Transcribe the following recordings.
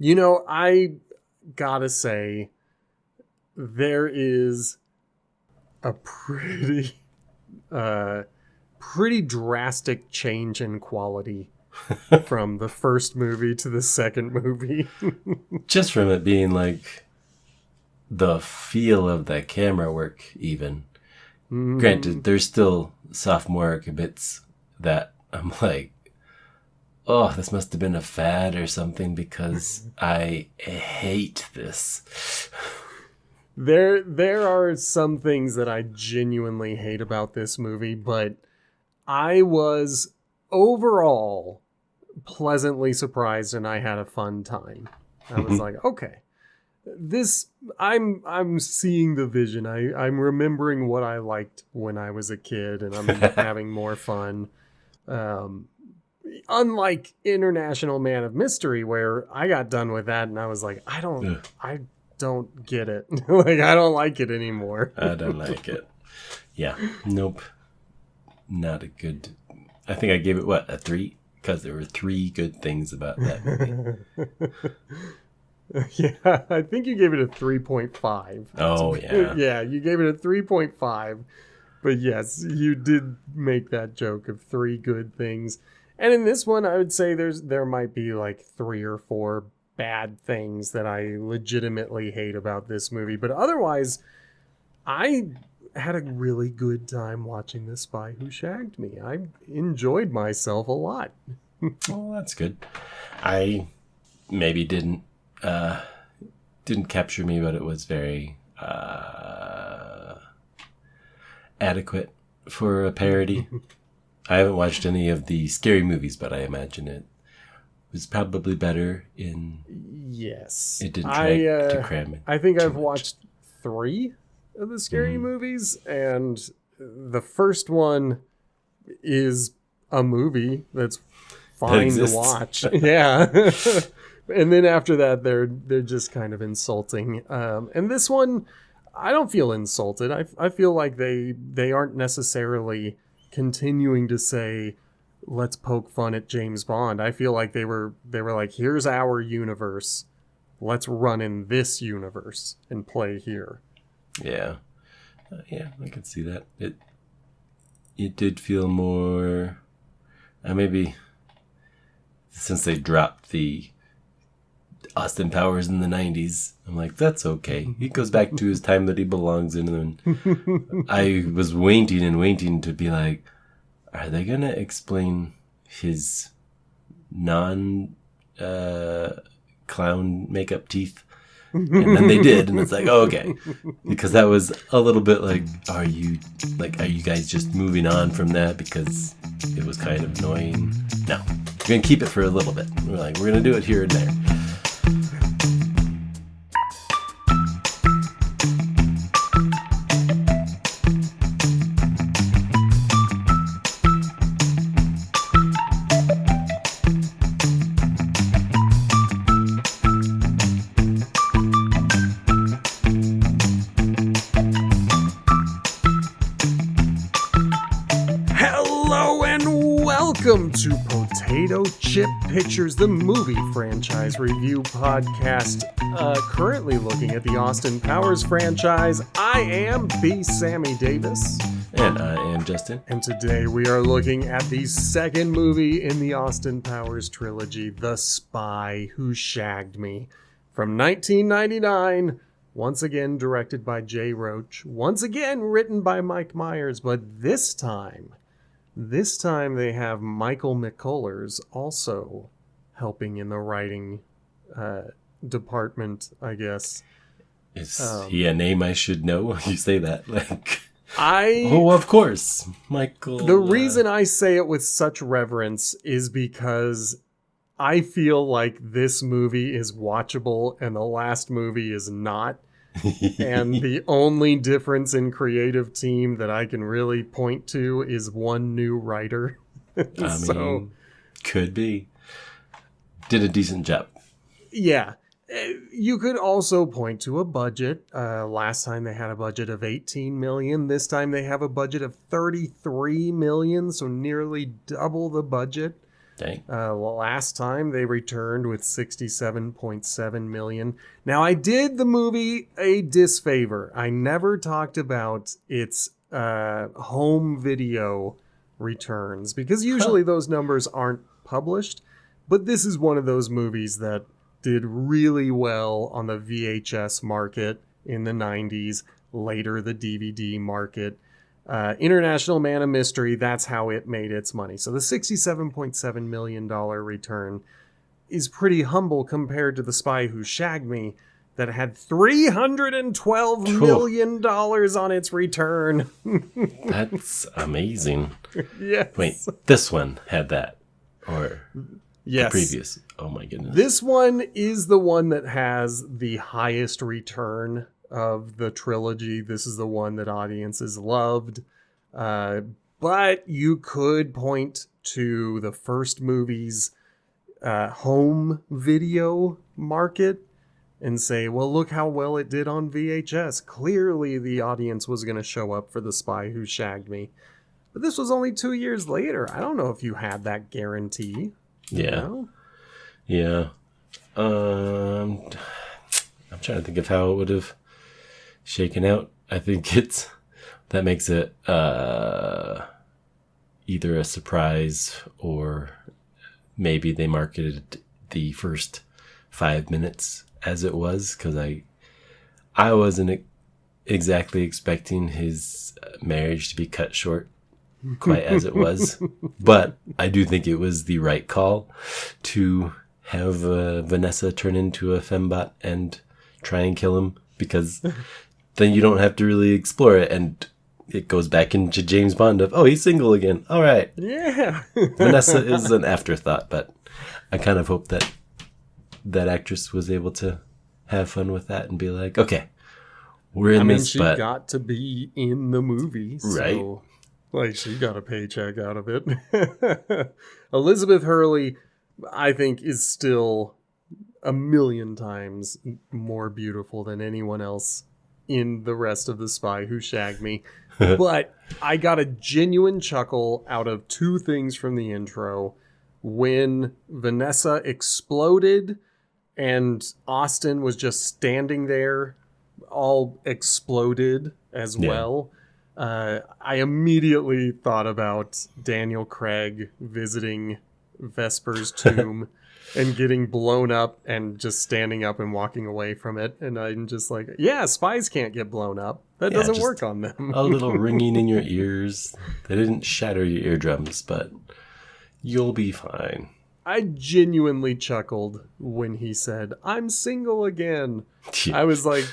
I gotta say, there is a uh, pretty drastic change in quality from the first movie to the second movie. Just from it being like the feel of the camera work, even. Granted, there's still sophomoric bits that I'm like, oh, this must have been a fad or something because I hate this. There are some things that I genuinely hate about this movie, but I was overall pleasantly surprised and I had a fun time. I was like, okay, this I'm seeing the vision. I'm remembering what I liked when I was a kid and I'm having more fun. Um, Unlike International Man of Mystery, where I got done with that and I was like, I don't get it. Like, I don't like it anymore. I don't like it. Yeah, nope. Not a good... I think I gave it, a 3? Because there were 3 good things about that movie. Yeah, I think you gave it a 3.5. Oh, yeah. Yeah, you gave it a 3.5. But yes, you did make that joke of 3 good things. And in this one, I would say there might be like 3 or 4 bad things that I legitimately hate about this movie. But otherwise, I had a really good time watching The Spy Who Shagged Me. I enjoyed myself a lot. Well, that's good. I maybe didn't capture me, but it was very adequate for a parody. I haven't watched any of the scary movies, but I imagine it was probably better in... Yes. It didn't try to cram it. I think I've watched 3 of the scary movies, and the first one is a movie that's fine to watch. Yeah. And then after that, they're just kind of insulting. And this one, I don't feel insulted. I feel like they aren't necessarily continuing to say, let's poke fun at James Bond. I feel like they were like, here's our universe. Let's run in this universe and play here. Yeah. Yeah, I can see that. It did feel more... maybe since they dropped the Austin Powers in the 90s, I'm like, that's okay. He goes back to his time that he belongs in. And I was waiting to be like, are they going to explain his non-clown makeup teeth? And then they did, and it's like, oh, okay. Because that was a little bit like, are you guys just moving on from that because it was kind of annoying? No. We're going to keep it for a little bit. We're going to do it here and there. Welcome to Potato Chip Pictures, the movie franchise review podcast. Currently looking at the Austin Powers franchise. I am the Sammy Davis. And I am Justin. And today we are looking at the second movie in the Austin Powers trilogy, The Spy Who Shagged Me, from 1999. Once again directed by Jay Roach. Once again written by Mike Myers, but this time they have Michael McCullers also helping in the writing department, I guess. Is he a name I should know? You say that like... Oh, of course. Michael... The reason I say it with such reverence is because I feel like this movie is watchable and the last movie is not. And the only difference in creative team that I can really point to is one new writer. I mean, could be. Did a decent job. Yeah. You could also point to a budget. Last time they had a budget of $18 million. This time they have a budget of $33 million, so nearly double the budget. Dang. Last time they returned with 67.7 million. Now I did the movie a disfavor. I never talked about its home video returns because usually those numbers aren't published. But this is one of those movies that did really well on the VHS market in the 90s, later the DVD market. International Man of Mystery, that's how it made its money. So the $67.7 million return is pretty humble compared to The Spy Who Shagged Me that had $312 million on its return. That's amazing. Yes. Wait, this one had that? Or yes. the previous? Oh my goodness. This one is the one that has the highest return of the trilogy. This is the one that audiences loved. But you could point to the first movie's home video market and say, well, look how well it did on VHS. Clearly the audience was going to show up for The Spy Who Shagged Me. But this was only 2 years later. I don't know if you had that guarantee. Yeah. Know? Yeah. I'm trying to think of how it would have shaken out. I think that makes it either a surprise or maybe they marketed the first 5 minutes as it was, because I wasn't exactly expecting his marriage to be cut short quite as it was, but I do think it was the right call to have Vanessa turn into a fembot and try and kill him, because then you don't have to really explore it, and it goes back into James Bond of, oh, he's single again. All right. Yeah. Vanessa is an afterthought, but I kind of hope that actress was able to have fun with that and be like, okay, we're in this, she but got to be in the movie, so, right? Like, she got a paycheck out of it. Elizabeth Hurley, I think, is still a million times more beautiful than anyone else in the rest of The Spy Who Shagged Me. But I got a genuine chuckle out of two things from the intro. When Vanessa exploded and Austin was just standing there, all exploded as well. I immediately thought about Daniel Craig visiting Vesper's tomb and getting blown up and just standing up and walking away from it. And I'm just like, yeah, spies can't get blown up. That doesn't work on them. A little ringing in your ears. They didn't shatter your eardrums, but you'll be fine. I genuinely chuckled when he said, I'm single again. I was like,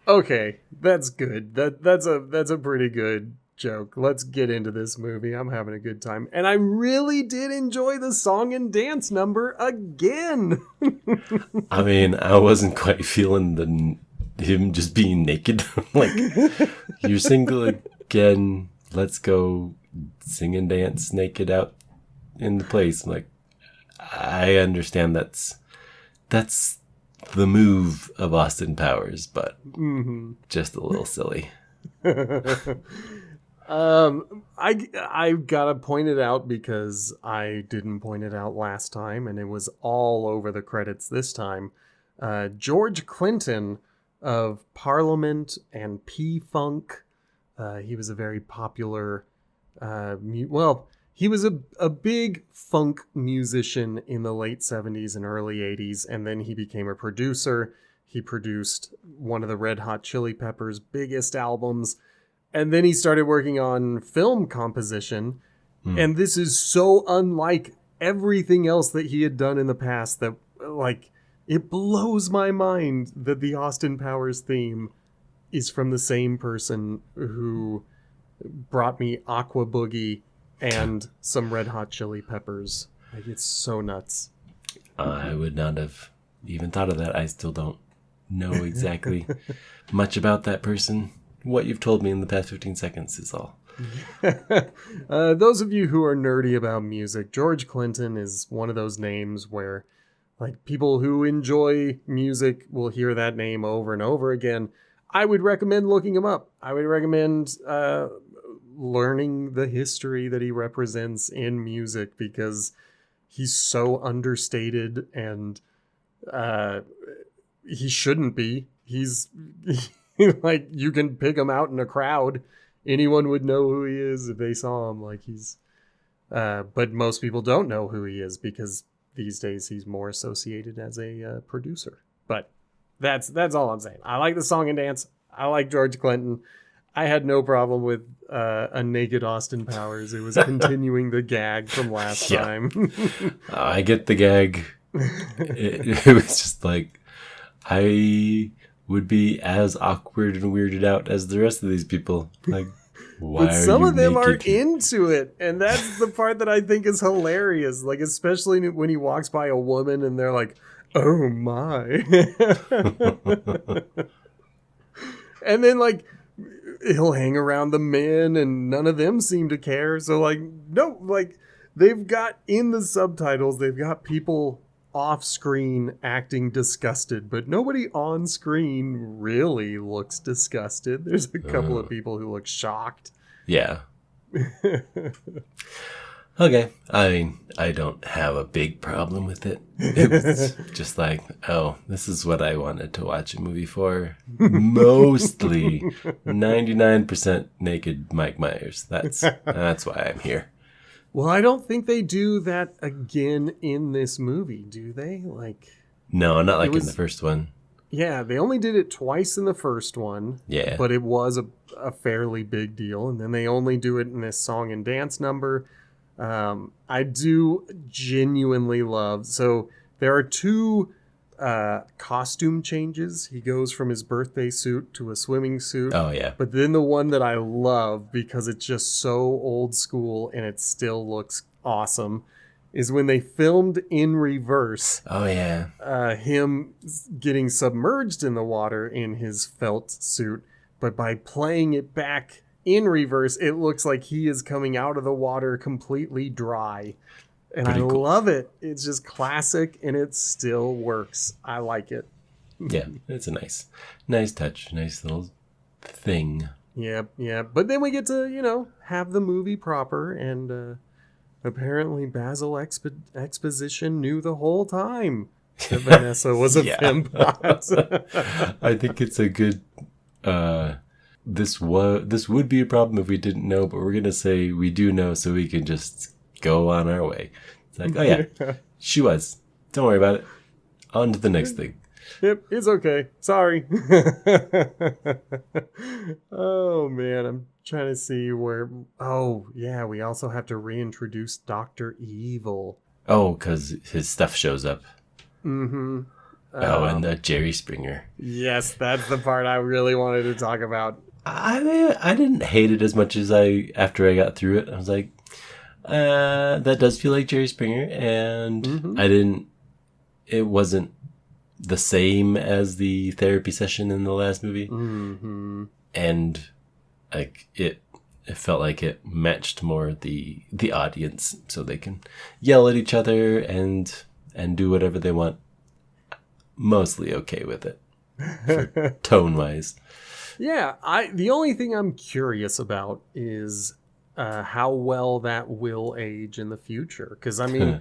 okay, that's good. That's a pretty good joke. Let's get into this movie. I'm having a good time. And I really did enjoy the song and dance number again. I mean, I wasn't quite feeling him just being naked. Like, you're single again. Let's go sing and dance naked out in the place. I'm like, I understand that's the move of Austin Powers, but just a little silly. I gotta point it out because I didn't point it out last time, and it was all over the credits this time. George Clinton of Parliament and P-Funk. He was a very popular, he was a big funk musician in the late 70s and early 80s, and then he became a producer. He produced one of the Red Hot Chili Peppers' biggest albums, and then he started working on film composition. And this is so unlike everything else that he had done in the past that, like, it blows my mind that the Austin Powers theme is from the same person who brought me Aqua Boogie and some Red Hot Chili Peppers. Like, it's so nuts. I would not have even thought of that. I still don't know exactly much about that person. What you've told me in the past 15 seconds is all. Those of you who are nerdy about music, George Clinton is one of those names where, like, people who enjoy music will hear that name over and over again. I would recommend looking him up. I would recommend learning the history that he represents in music, because he's so understated, and he shouldn't be. He's like, you can pick him out in a crowd. Anyone would know who he is if they saw him. Like, he's but most people don't know who he is because these days he's more associated as a producer. But that's all I'm saying. I like the song and dance. I like George Clinton. I had no problem with a naked Austin Powers. It was continuing the gag from last time. I get the gag. It was just like, I would be as awkward and weirded out as the rest of these people. Like, why but are some you of them naked? are into it, and that's the part that I think is hilarious. Like, especially when he walks by a woman and they're like, "Oh my," and then like he'll hang around the men, and none of them seem to care. So like, no, like they've got in the subtitles, they've got people off screen acting disgusted, but nobody on screen really looks disgusted. There's a couple of people who look shocked. Yeah. Okay. I mean, I don't have a big problem with it. It was just like, oh, this is what I wanted to watch a movie for. Mostly 99% naked Mike Myers. That's why I'm here. Well, I don't think they do that again in this movie, do they? Like, no, not like in the first one. Yeah, they only did it twice in the first one. Yeah. But it was a fairly big deal. And then they only do it in this song and dance number. I do genuinely love. So there are two costume changes. He goes from his birthday suit to a swimming suit. Oh, yeah. But then the one that I love, because it's just so old school and it still looks awesome, is when they filmed in reverse. Oh, yeah. Him getting submerged in the water in his felt suit. But by playing it back in reverse, it looks like he is coming out of the water completely dry. And I love it. It's just classic, and it still works. I like it. Yeah, it's a nice touch. Nice little thing. Yeah. But then we get to, have the movie proper, and apparently Basil Exposition knew the whole time that Vanessa was a fembot. I think it's a good... This would be a problem if we didn't know, but we're going to say we do know so we can just go on our way. It's like, oh yeah, she was. Don't worry about it. On to the next thing. Yep, it's okay. Sorry. Oh man, I'm trying to see where... Oh yeah, we also have to reintroduce Dr. Evil. Oh, because his stuff shows up. Mm-hmm. And Jerry Springer. Yes, that's the part I really wanted to talk about. I didn't hate it as much as after I got through it. I was like, that does feel like Jerry Springer, and it wasn't the same as the therapy session in the last movie. Mm-hmm. And like it felt like it matched more the audience, so they can yell at each other and do whatever they want. Mostly okay with it, for tone wise. Yeah, the only thing I'm curious about is how well that will age in the future. Because I mean,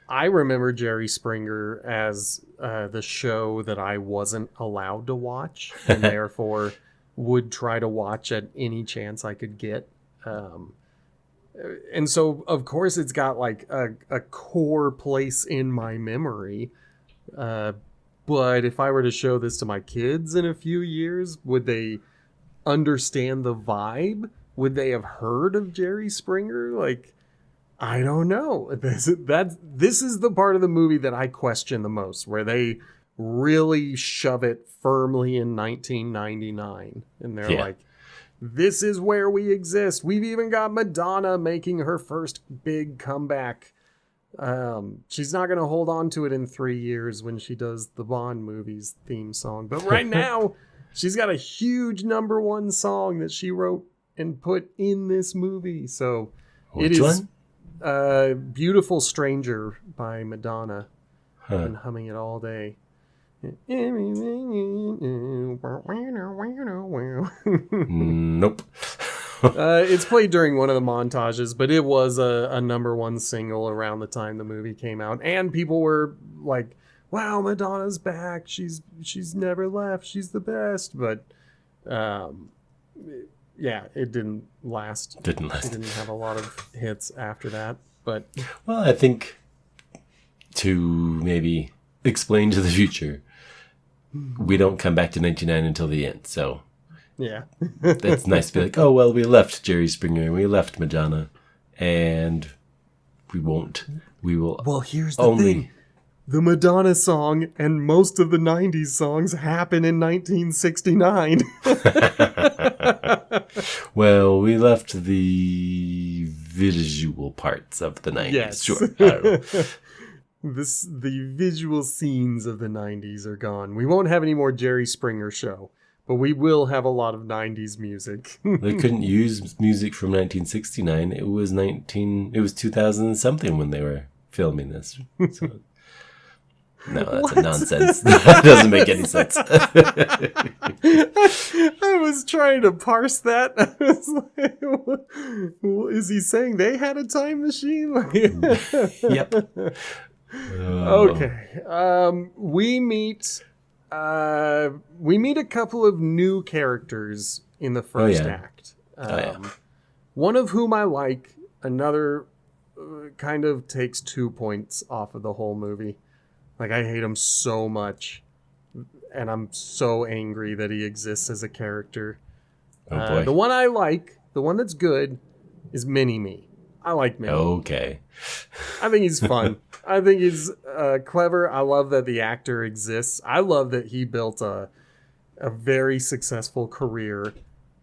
I remember Jerry Springer as the show that I wasn't allowed to watch, and therefore would try to watch at any chance I could get. And so, of course, it's got like a core place in my memory. But if I were to show this to my kids in a few years, would they understand the vibe? Would they have heard of Jerry Springer? Like, I don't know. This is the part of the movie that I question the most, where they really shove it firmly in 1999. And they're like, this is where we exist. We've even got Madonna making her first big comeback. She's not going to hold on to it in 3 years when she does the Bond movies theme song. But right now, she's got a huge #1 song that she wrote and put in this movie. So Which one? Beautiful Stranger by Madonna. And humming it all day. Nope. It's played during one of the montages, but it was a number one single around the time the movie came out, and people were like, "Wow, Madonna's back! She's never left. She's the best." But, yeah, it didn't last. Didn't last. She didn't have a lot of hits after that. But well, I think to maybe explain to the future, we don't come back to 99 until the end, so. Yeah. It's nice to be like, oh, well, we left Jerry Springer and we left Madonna, and we won't. We will. Well, here's the thing. The Madonna song and most of the 90s songs happen in 1969. Well, we left the visual parts of the 90s. Yes. Sure. I don't know. The visual scenes of the 90s are gone. We won't have any more Jerry Springer show. But we will have a lot of 90s music. They couldn't use music from 1969. It was 2000 and something when they were filming this. So, no, that's a nonsense. That doesn't make any sense. I was trying to parse that. I was like, is he saying they had a time machine? Yep. Okay. We meet a couple of new characters in the first act. One of whom I like, another kind of takes 2 points off of the whole movie. Like, I hate him so much, and I'm so angry that he exists as a character. Oh boy. The one I like, the one that's good, is Mini-Me. I like Mini-Me. Okay. I think he's fun. I think he's clever. I love that the actor exists. I love that he built a very successful career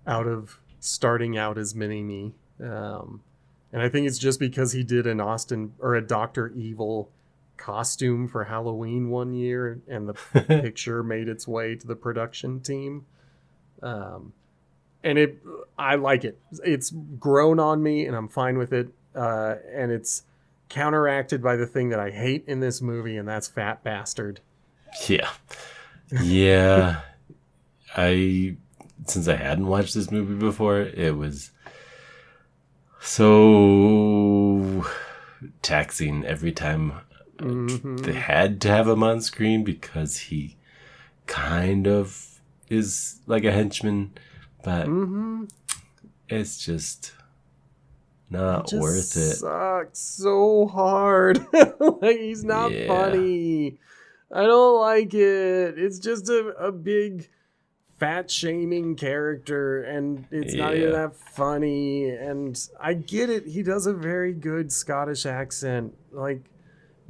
out of starting out as Mini-Me. And I think it's just because he did a Dr. Evil costume for Halloween one year, and the picture made its way to the production team. And I like it. It's grown on me, and I'm fine with it. And it's counteracted by the thing that I hate in this movie, and that's Fat Bastard. Yeah. Since I hadn't watched this movie before, it was so taxing every time they had to have him on screen, because he kind of is like a henchman, but it's just not worth it. Sucks so hard. Like, he's not funny. I don't like it. It's just a big fat shaming character, and it's not even that funny. And I get it. He does a very good Scottish accent. Like,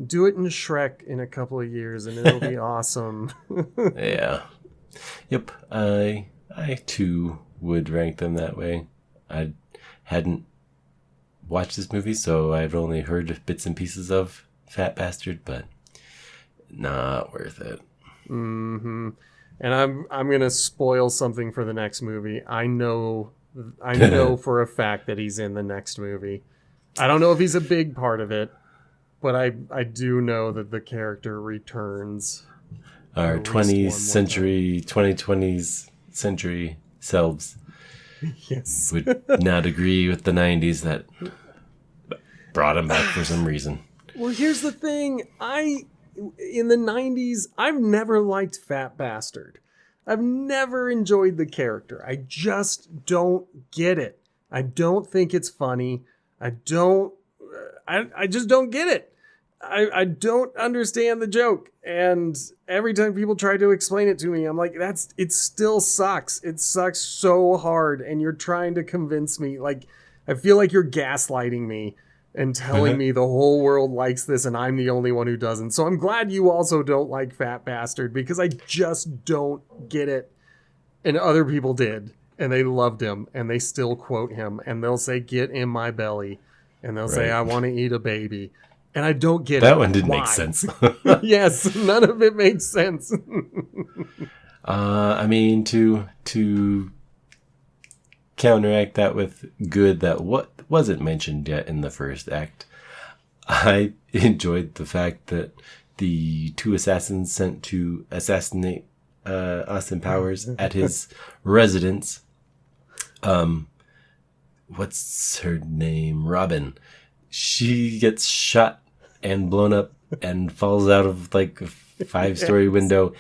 do it in Shrek in a couple of years, and it'll be awesome. Yeah. Yep. I too would rank them that way. I hadn't watched this movie, so I've only heard bits and pieces of Fat Bastard, but not worth it. And I'm gonna spoil something for the next movie. I know for a fact that he's in the next movie. I don't know if he's a big part of it, but I do know that the character returns. Our 20th century selves yes. would not agree with the 90s that brought him back for some reason. Well, here's the thing. In the 90s, I've never liked Fat Bastard. I've never enjoyed the character. I just don't get it. I don't think it's funny. I just don't get it. I don't understand the joke. And every time people try to explain it to me, I'm like, it still sucks. It sucks so hard. And you're trying to convince me. Like, I feel like you're gaslighting me and telling me the whole world likes this and I'm the only one who doesn't. So I'm glad you also don't like Fat Bastard, because I just don't get it. And other people did. And they loved him. And they still quote him. And they'll say, "Get in my belly." And they'll say, "I want to eat a baby." And I don't get that it. One didn't Why? make sense. Yes, none of it made sense. I mean, to counteract that with good that wasn't mentioned yet in the first act, I enjoyed the fact that the two assassins sent to assassinate Austin Powers at his residence what's her name? Robin. She gets shot and blown up and falls out of like a 5-story window,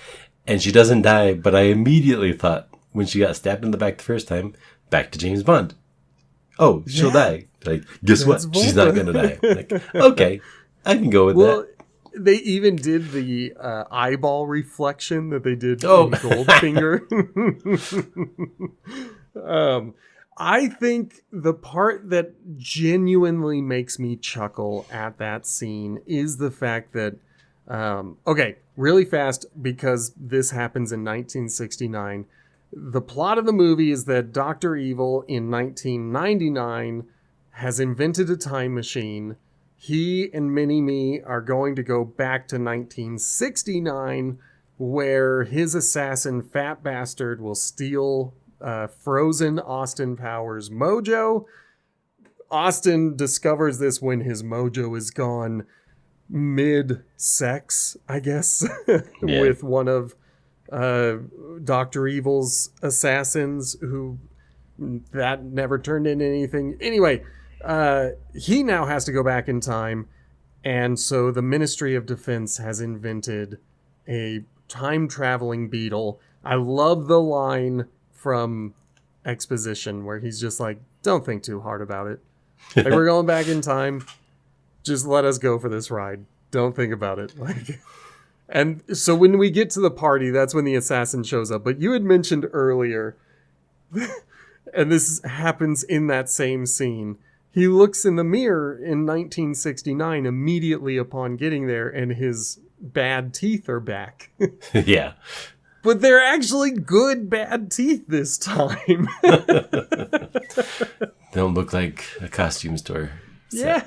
and she doesn't die. But I immediately thought, when she got stabbed in the back the first time, back to James Bond. Oh, she'll die. Like, guess what? She's not gonna die. Like, okay, I can go with that. They even did the eyeball reflection that they did in Goldfinger. I think the part that genuinely makes me chuckle at that scene is the fact that, really fast, because this happens in 1969. The plot of the movie is that Dr. Evil in 1999 has invented a time machine. He and Mini-Me are going to go back to 1969, where his assassin, Fat Bastard, will steal frozen Austin Powers' mojo. Austin discovers this when his mojo is gone mid-sex, I guess, with one of Dr. Evil's assassins, who that never turned into anything. Anyway, he now has to go back in time, and so the Ministry of Defense has invented a time-traveling beetle. I love the line from Exposition where he's just like, don't think too hard about it. Like, we're going back in time. Just let us go for this ride. Don't think about it. Like, and so when we get to the party, that's when the assassin shows up. But you had mentioned earlier, and this happens in that same scene, he looks in the mirror in 1969 immediately upon getting there, and his bad teeth are back. Yeah. But they're actually good bad teeth this time. Don't look like a costume store. Yeah.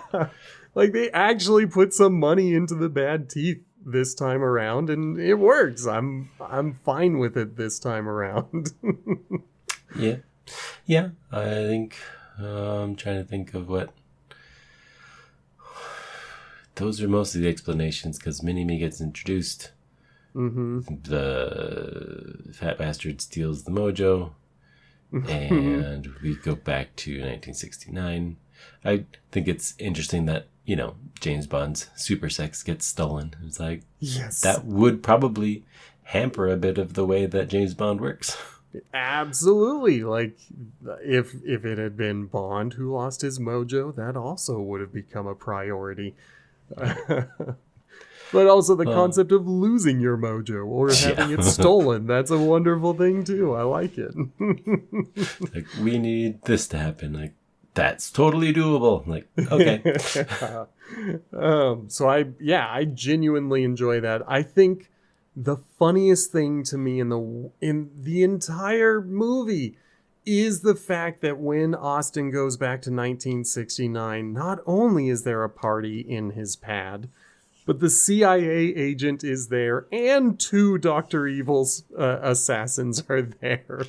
Like, they actually put some money into the bad teeth this time around, and it works. I'm fine with it this time around. Yeah. Yeah. I think I'm trying to think of what. Those are mostly the explanations, because Mini-Me gets introduced. Mm-hmm. The Fat Bastard steals the mojo, and we go back to 1969. I think it's interesting that, James Bond's super sex gets stolen. It's like, yes, that would probably hamper a bit of the way that James Bond works. Absolutely. Like, if it had been Bond who lost his mojo, that also would have become a priority. But also the concept of losing your mojo or having it stolen. That's a wonderful thing, too. I like it. Like, we need this to happen. Like, that's totally doable. Like, okay. So I genuinely enjoy that. I think the funniest thing to me in the entire movie is the fact that when Austin goes back to 1969, not only is there a party in his pad, but the CIA agent is there, and 2 Dr. Evil's assassins are there.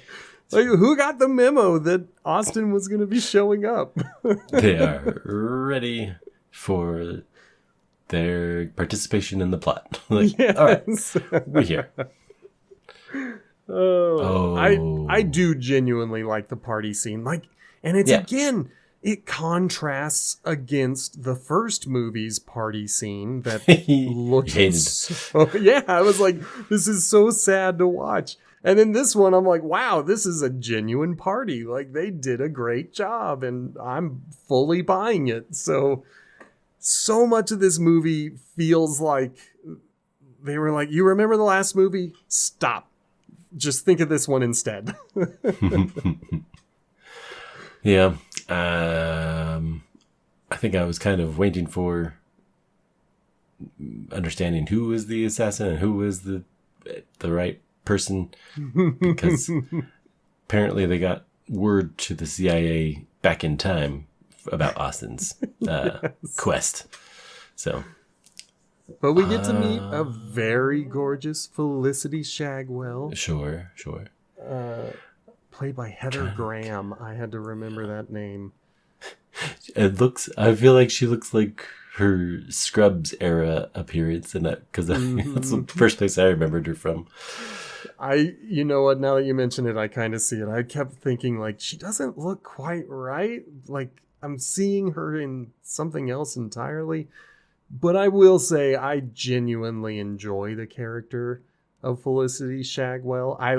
Like, who got the memo that Austin was going to be showing up? They are ready for their participation in the plot. Like, yes. All right, we're here. I do genuinely like the party scene. Like, and it's again, it contrasts against the first movie's party scene that looked I was like, this is so sad to watch. And in this one, I'm like, wow, this is a genuine party. Like, they did a great job, and I'm fully buying it. So much of this movie feels like they were like, you remember the last movie? Stop. Just think of this one instead. Yeah. I think I was kind of waiting for understanding who was the assassin and who was the right person, because apparently they got word to the CIA back in time about Austin's quest. So, but we get to meet a very gorgeous Felicity Shagwell. Sure. Played by Heather Graham. I had to remember that name. I feel like she looks like her Scrubs era appearance in that, because that's the first place I remembered her from. You know what? Now that you mention it, I kind of see it. I kept thinking, like, she doesn't look quite right. Like, I'm seeing her in something else entirely. But I will say, I genuinely enjoy the character of Felicity Shagwell. I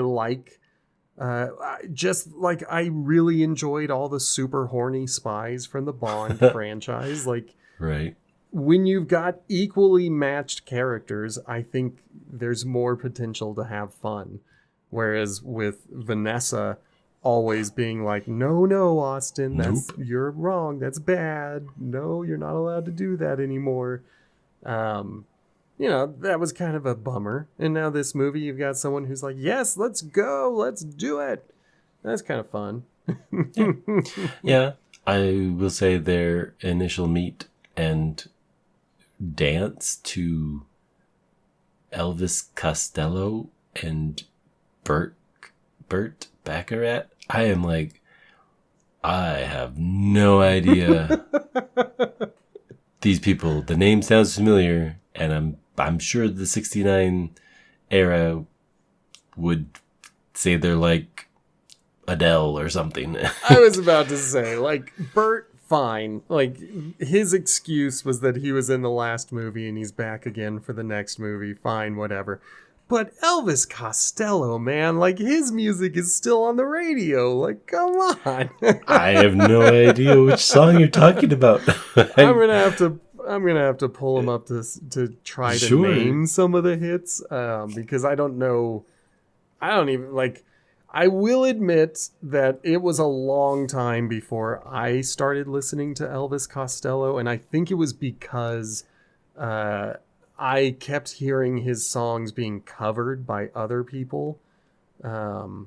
really enjoyed all the super horny spies from the Bond franchise. Like, Right. when you've got equally matched characters, I think there's more potential to have fun. Whereas with Vanessa always being like, no, Austin, you're wrong. That's bad. No, you're not allowed to do that anymore. That was kind of a bummer. And now this movie, you've got someone who's like, yes, let's go. Let's do it. That's kind of fun. Yeah. I will say their initial meet and dance to Elvis Costello and Burt Baccarat. I am like, I have no idea. These people, the name sounds familiar, and I'm sure the 69 era would say they're like Adele or something. I was about to say, like, Burt, fine. Like, his excuse was that he was in the last movie and he's back again for the next movie. Fine, whatever. But Elvis Costello, man, like, his music is still on the radio. Like, come on. I have no idea which song you're talking about. I'm gonna have to pull him up to try to name some of the hits, because I don't know. I don't even like. I will admit that it was a long time before I started listening to Elvis Costello, and I think it was because I kept hearing his songs being covered by other people. And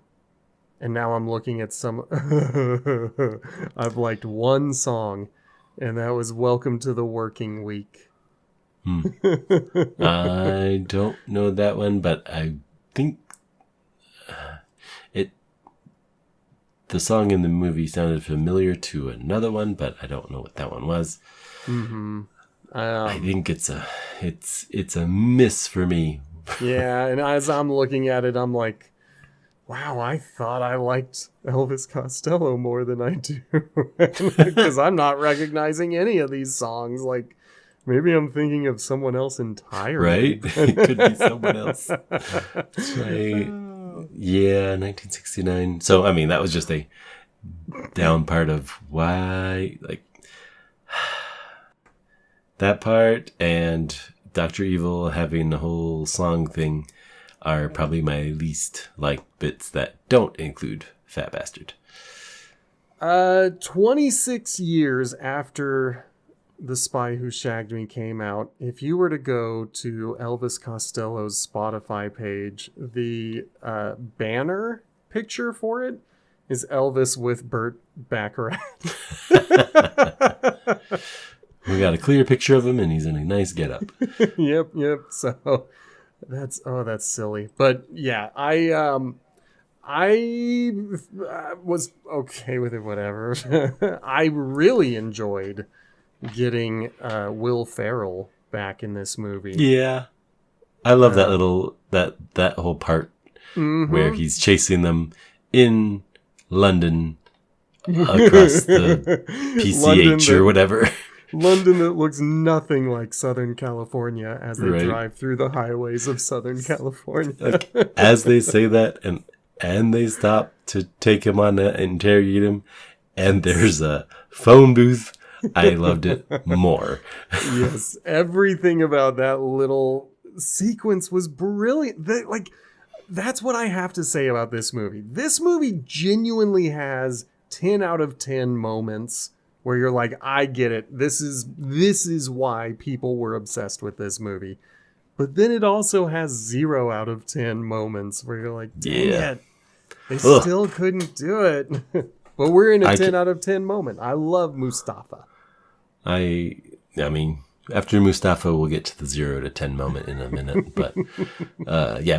now I'm looking at some... I've liked one song, and that was Welcome to the Working Week. I don't know that one, but I think the song in the movie sounded familiar to another one, but I don't know what that one was. Mm-hmm. I think it's a miss for me. Yeah, and as I'm looking at it, I'm like, wow, I thought I liked Elvis Costello more than I do. Because I'm not recognizing any of these songs. Like, maybe I'm thinking of someone else entirely. Right? It could be someone else. Yeah, 1969. So, I mean, that was just a down part of why, like, that part and Dr. Evil having the whole song thing are probably my least liked bits that don't include Fat Bastard. 26 years after The Spy Who Shagged Me came out, if you were to go to Elvis Costello's Spotify page, the banner picture for it is Elvis with Burt Baccarat. We got a clear picture of him, and he's in a nice getup. Yep. So that's silly, but yeah, I was okay with it. Whatever. I really enjoyed getting Will Ferrell back in this movie. Yeah, I love that whole part where he's chasing them in London across the PCH or whatever. London that looks nothing like Southern California as they drive through the highways of Southern California. Like, as they say that, and they stop to take him on and interrogate him, and there's a phone booth. I loved it more. Yes, everything about that little sequence was brilliant. That's what I have to say about this movie. This movie genuinely has 10 out of 10 moments where you're like, I get it. This is why people were obsessed with this movie. But then it also has 0 out of 10 moments where you're like, dang it. They still couldn't do it. But we're in a 10 out of 10 moment. I love Mustafa. I mean, after Mustafa, we'll get to the 0 to 10 moment in a minute. But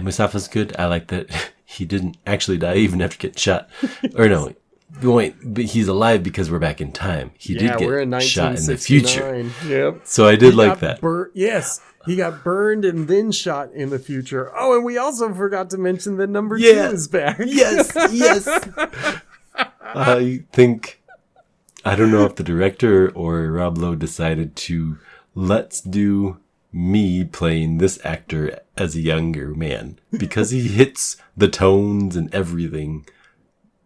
Mustafa's good. I like that he didn't actually die even after getting shot. Or no, Wait, but he's alive because we're back in time. He did we're in get shot in the future. 1969. Yep. So I did like that. Yes, he got burned and then shot in the future. Oh, and we also forgot to mention that number 2 Yeah. is back. Yes. I don't know if the director or Rob Lowe decided to let's do me playing this actor as a younger man because he hits the tones and everything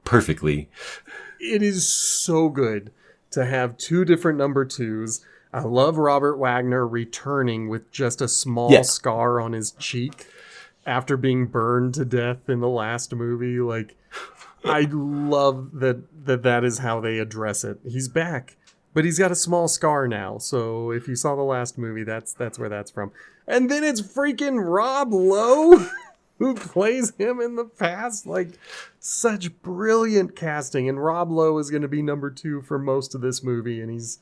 perfectly. It is so good to have 2 different number 2s. I love Robert Wagner returning with just a small scar on his cheek after being burned to death in the last movie. Like, I love that is how they address it. He's back, but he's got a small scar now. So if you saw the last movie, that's where that's from. And then it's freaking Rob Lowe who plays him in the past. Like, such brilliant casting. And Rob Lowe is going to be number 2 for most of this movie, and he's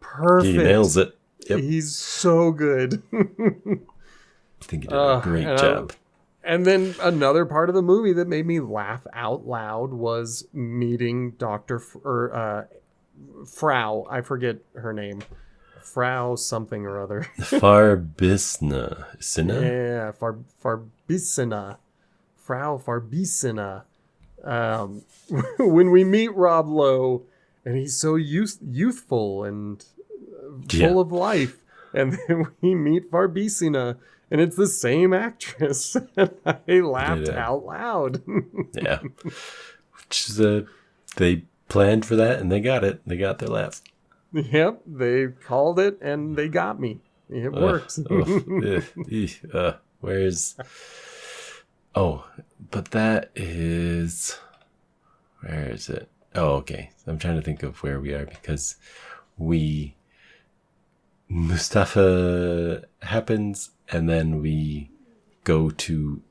perfect. He nails it. Yep. He's so good. I think he did a great job. And then another part of the movie that made me laugh out loud was meeting Frau. I forget her name. Frau something or other. Farbissina. Yeah, Farbissina. Frau Farbissina. When we meet Rob Lowe, and he's so youthful and full of life. And then we meet Farbissina, and it's the same actress. And I laughed out loud. Yeah. Which is they planned for that, and they got it. They got their laugh. Yep, they called it, and they got me. It works. Where's... Oh, but that is... Where is it? Oh, okay. I'm trying to think of where we are, because Mustafa happens, and then we go to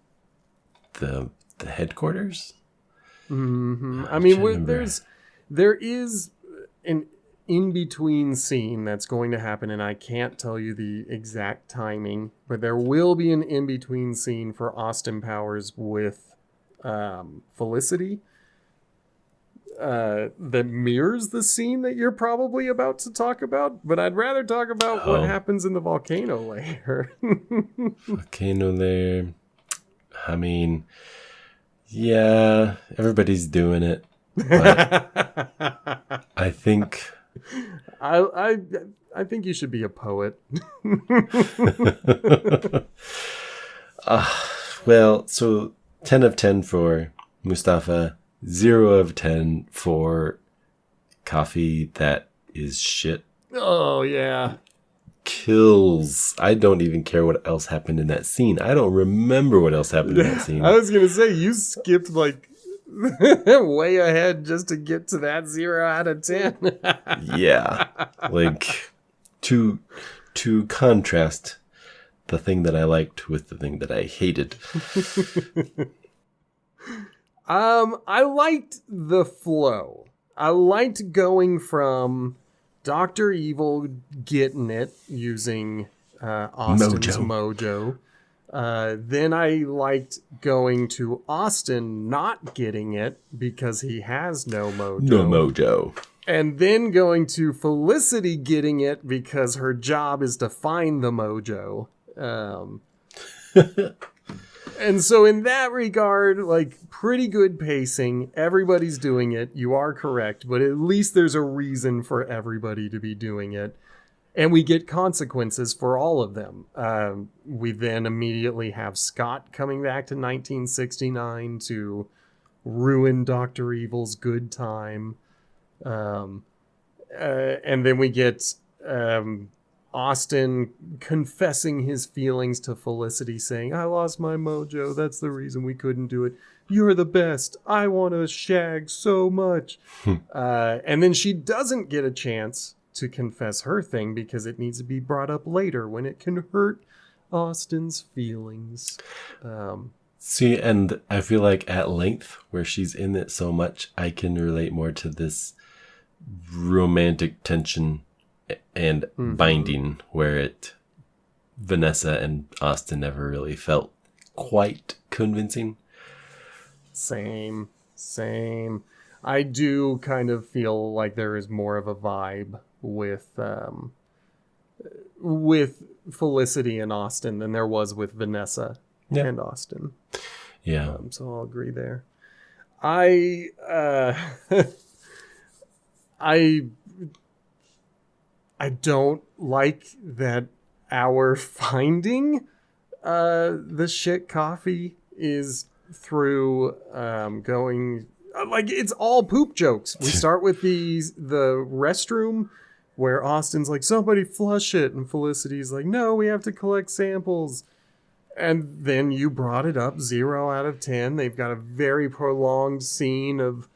the headquarters. Mm-hmm. I mean, there is an in-between scene that's going to happen, and I can't tell you the exact timing, but there will be an in-between scene for Austin Powers with Felicity that mirrors the scene that you're probably about to talk about, but I'd rather talk about what happens in the volcano layer. Volcano layer. I mean, yeah, everybody's doing it. But I think I think you should be a poet. Well, so 10 of 10 for Mustafa, 0 of 10 for coffee that is shit. Oh, yeah. Kills. I don't even care what else happened in that scene. I don't remember what else happened in that scene. I was going to say, you skipped like way ahead just to get to that 0 out of 10. Yeah. Like, to contrast the thing that I liked with the thing that I hated. I liked the flow. I liked going from Dr. Evil getting it using Austin's mojo. Then I liked going to Austin not getting it because he has no mojo. No mojo. And then going to Felicity getting it because her job is to find the mojo. And so in that regard, like, pretty good pacing. Everybody's doing it. You are correct. But at least there's a reason for everybody to be doing it. And we get consequences for all of them. We then immediately have Scott coming back to 1969 to ruin Dr. Evil's good time. And then we get Austin confessing his feelings to Felicity, saying, I lost my mojo. That's the reason we couldn't do it. You're the best. I want to shag so much. And then she doesn't get a chance to confess her thing because it needs to be brought up later when it can hurt Austin's feelings. See, and I feel like at length, where she's in it so much, I can relate more to this romantic tension and binding where Vanessa and Austin never really felt quite convincing. Same. I do kind of feel like there is more of a vibe with Felicity and Austin than there was with Vanessa and Austin. Yeah. So I'll agree there. I don't like that our finding the shit coffee is through going like it's all poop jokes. We start with the restroom where Austin's like, somebody flush it, and Felicity's like, no, we have to collect samples. And then you brought it up, 0 out of 10. They've got a very prolonged scene of,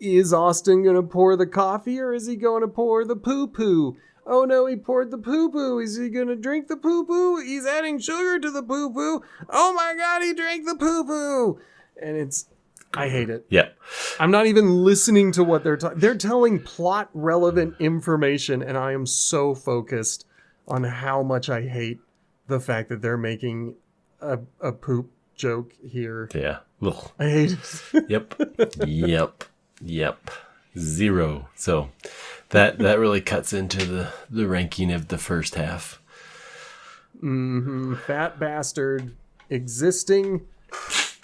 is Austin going to pour the coffee or is he going to pour the poo-poo? Oh no, he poured the poo-poo. Is he going to drink the poo-poo? He's adding sugar to the poo-poo. Oh my God, he drank the poo-poo. And I hate it. Yeah. I'm not even listening to what they're talking. They're telling plot relevant information, and I am so focused on how much I hate the fact that they're making a poop joke here. Yeah. Ugh. I hate it. Yep. 0. So that really cuts into the ranking of the first half. Fat bastard existing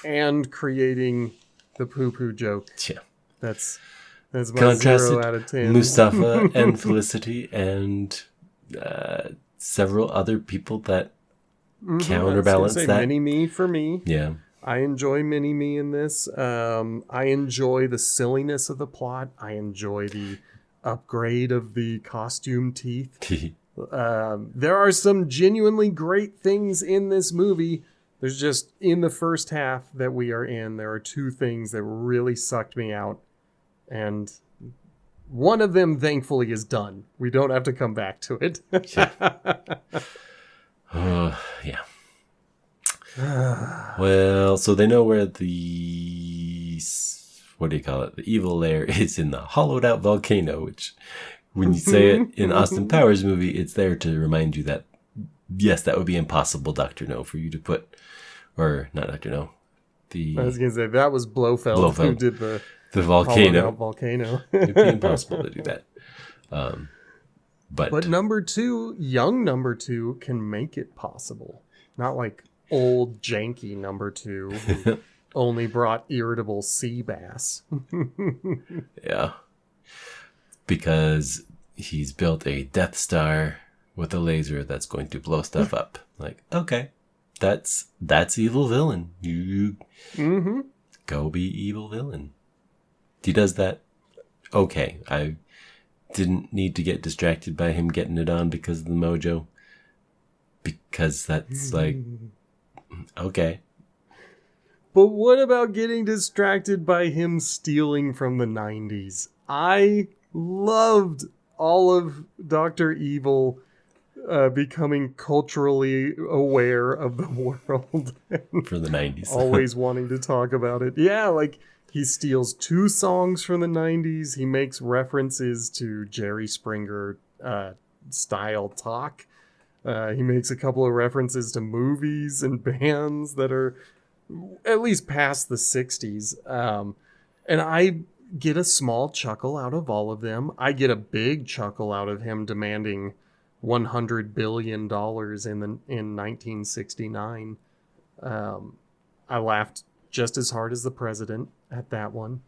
and creating the poo-poo joke. Yeah. That's my Contrasted 0 out of 10. Mustafa and Felicity and several other people that counterbalance that. Mini-me for me. Yeah. I enjoy Mini-Me in this. I enjoy the silliness of the plot. I enjoy the upgrade of the costume teeth. There are some genuinely great things in this movie. There's just, in the first half that we are in, there are 2 things that really sucked me out. And one of them, thankfully, is done. We don't have to come back to it. Yeah. Well, so they know where the, what do you call it? The evil lair is in the hollowed out volcano, which when you say it in Austin Powers movie, it's there to remind you that, yes, that would be impossible, Dr. No, for you to put, or not Dr. No. I was going to say, that was Blofeld who did the volcano. Volcano. It'd be impossible to do that. But young number 2 can make it possible. Not like old janky number 2 who only brought irritable sea bass. Yeah. Because he's built a Death Star with a laser that's going to blow stuff up. Like, okay, that's evil villain. You go be evil villain. He does that. Okay, I didn't need to get distracted by him getting it on because of the mojo. Because that's like, okay. But what about getting distracted by him stealing from the 90s? I loved all of Dr. Evil becoming culturally aware of the world. For the 90s. Always wanting to talk about it. Yeah, like he steals 2 songs from the 90s. He makes references to Jerry Springer style talk. He makes a couple of references to movies and bands that are at least past the 60s. And I get a small chuckle out of all of them. I get a big chuckle out of him demanding $100 billion in 1969. I laughed just as hard as the president at that one.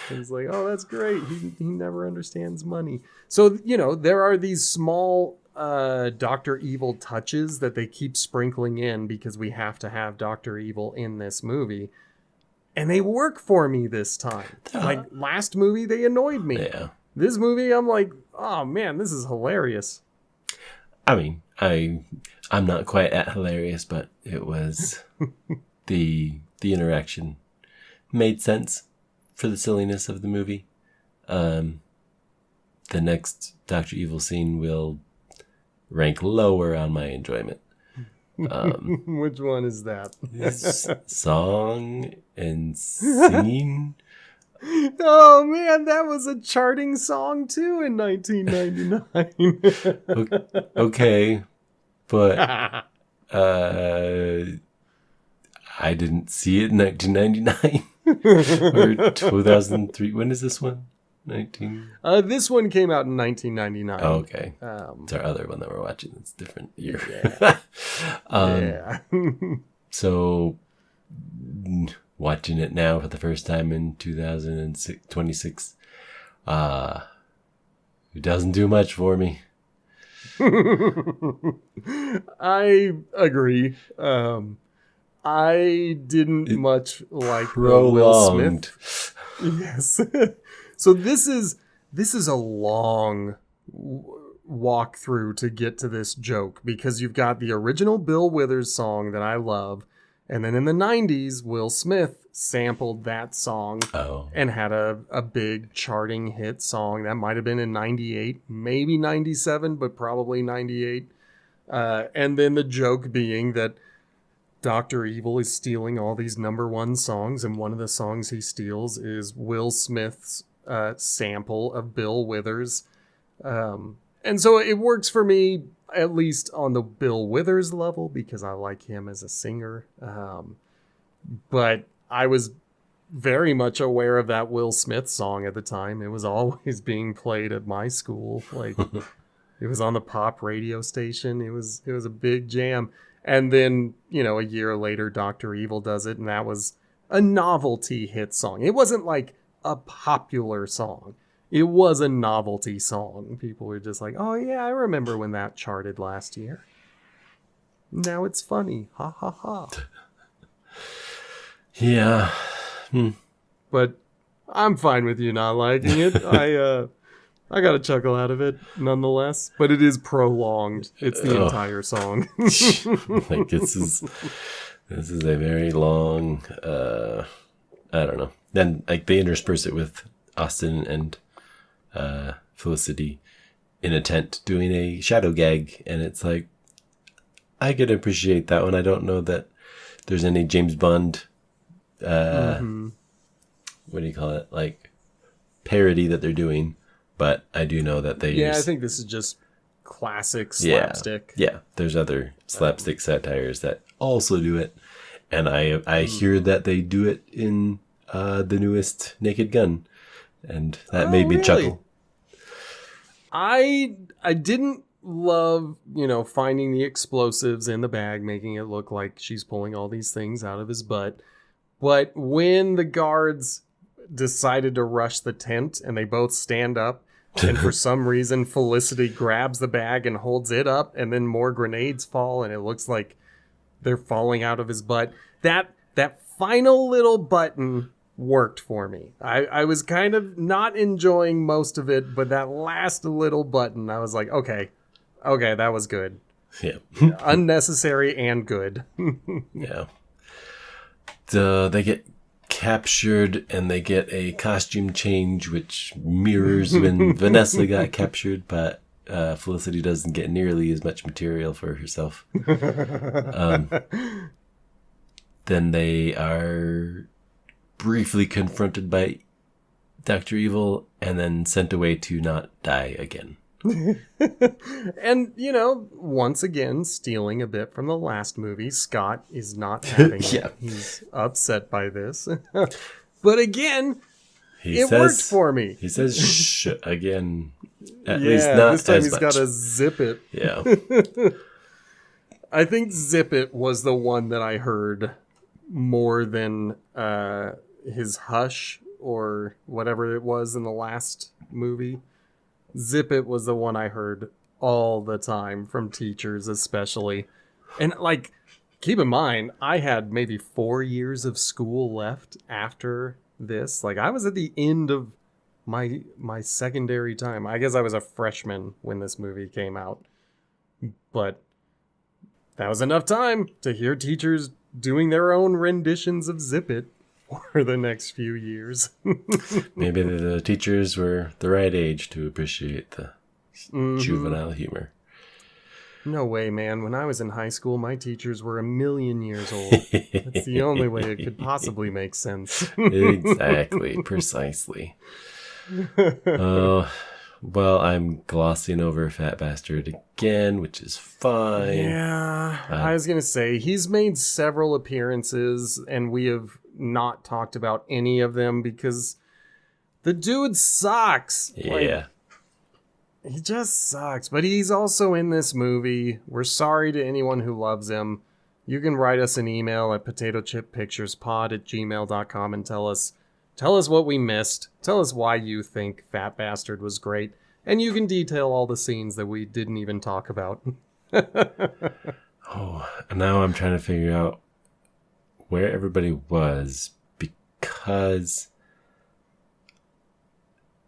He's like, oh, that's great. He never understands money. So, there are these small Dr. Evil touches that they keep sprinkling in because we have to have Dr. Evil in this movie. And they work for me this time. Like, last movie, they annoyed me. Yeah. This movie, I'm like, oh, man, this is hilarious. I mean, I'm not quite at hilarious, but it was the interaction made sense for the silliness of the movie. The next Dr. Evil scene will rank lower on my enjoyment. Which one is that? Song and scene. Oh man, that was a charting song too in 1999. Okay, but I didn't see it in 1999. Or 2003. When is this one? 19. This one came out in 1999. Oh, okay. It's our other one that we're watching. It's a different year. Yeah. Yeah. So, watching it now for the first time in 2026, it doesn't do much for me. I agree. I didn't much like the Will Smith. Yes. So this is a long walk through to get to this joke, because you've got the original Bill Withers song that I love, and then in the 90s, Will Smith sampled that song and had a big charting hit song. That might have been in 98, maybe 97, but probably 98. And then the joke being that Dr. Evil is stealing all these #1 songs, and one of the songs he steals is Will Smith's sample of Bill Withers. And so it works for me, at least on the Bill Withers level, because I like him as a singer. But I was very much aware of that Will Smith song at the time. It was always being played at my school. Like, it was on the pop radio station. It was a big jam. And then, a year later, Dr. Evil does it, and that was a novelty hit song. It wasn't like a popular song. It was a novelty song. People were just like, oh yeah, I remember when that charted last year. Now it's funny. Ha ha ha. Yeah. But I'm fine with you not liking it. I got a chuckle out of it nonetheless, but it is prolonged. It's the entire song. Like this is a very long, I don't know. Then like they intersperse it with Austin and Felicity in a tent doing a shadow gag, and it's like, I could appreciate that one. I don't know that there's any James Bond what do you call it, like parody that they're doing, but I do know that they I think this is just classic slapstick. Yeah, there's other slapstick satires that also do it, and I hear that they do it in the newest Naked Gun, and that made me chuckle. I didn't love, finding the explosives in the bag, making it look like she's pulling all these things out of his butt. But when the guards decided to rush the tent and they both stand up, and for some reason Felicity grabs the bag and holds it up, and then more grenades fall and it looks like they're falling out of his butt, that final little button worked for me. I was kind of not enjoying most of it, but that last little button, I was like, okay, that was good. Yeah. Unnecessary and good. Yeah. They get captured and they get a costume change, which mirrors when Vanessa got captured, but Felicity doesn't get nearly as much material for herself. Then they are briefly confronted by Dr. Evil and then sent away to not die again. And, once again, stealing a bit from the last movie, Scott is not having it. He's upset by this. But again, it worked for me. He says shh again. At least not this time as he's much. got to zip it. Yeah. I think zip it was the one that I heard more than his hush or whatever it was in the last movie. Zip it was the one I heard all the time from teachers, especially. And keep in mind, I had maybe 4 years of school left after this. I was at the end of my secondary time. I guess I was a freshman when this movie came out. But that was enough time to hear teachers doing their own renditions of Zip It for the next few years. Maybe the teachers were the right age to appreciate the juvenile humor. No way, man. When I was in high school, my teachers were 1,000,000 years old. That's the only way it could possibly make sense. Exactly. Precisely. Well, I'm glossing over Fat Bastard again, which is fine. Yeah, I was going to say, he's made several appearances, and we have not talked about any of them because the dude sucks. Yeah. He just sucks. But he's also in this movie. We're sorry to anyone who loves him. You can write us an email at potatochippicturespod@gmail.com and tell us what we missed. Tell us why you think Fat Bastard was great. And you can detail all the scenes that we didn't even talk about. Oh, now I'm trying to figure out where everybody was because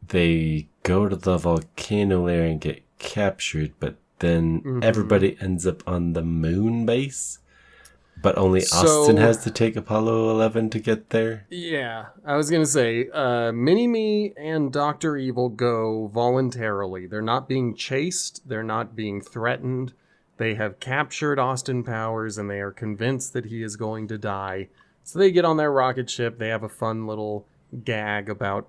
they go to the volcano lair and get captured, but then everybody ends up on the moon base. But only Austin has to take Apollo 11 to get there? Yeah, I was going to say, Mini-Me and Dr. Evil go voluntarily. They're not being chased. They're not being threatened. They have captured Austin Powers, and they are convinced that he is going to die. So they get on their rocket ship. They have a fun little gag about,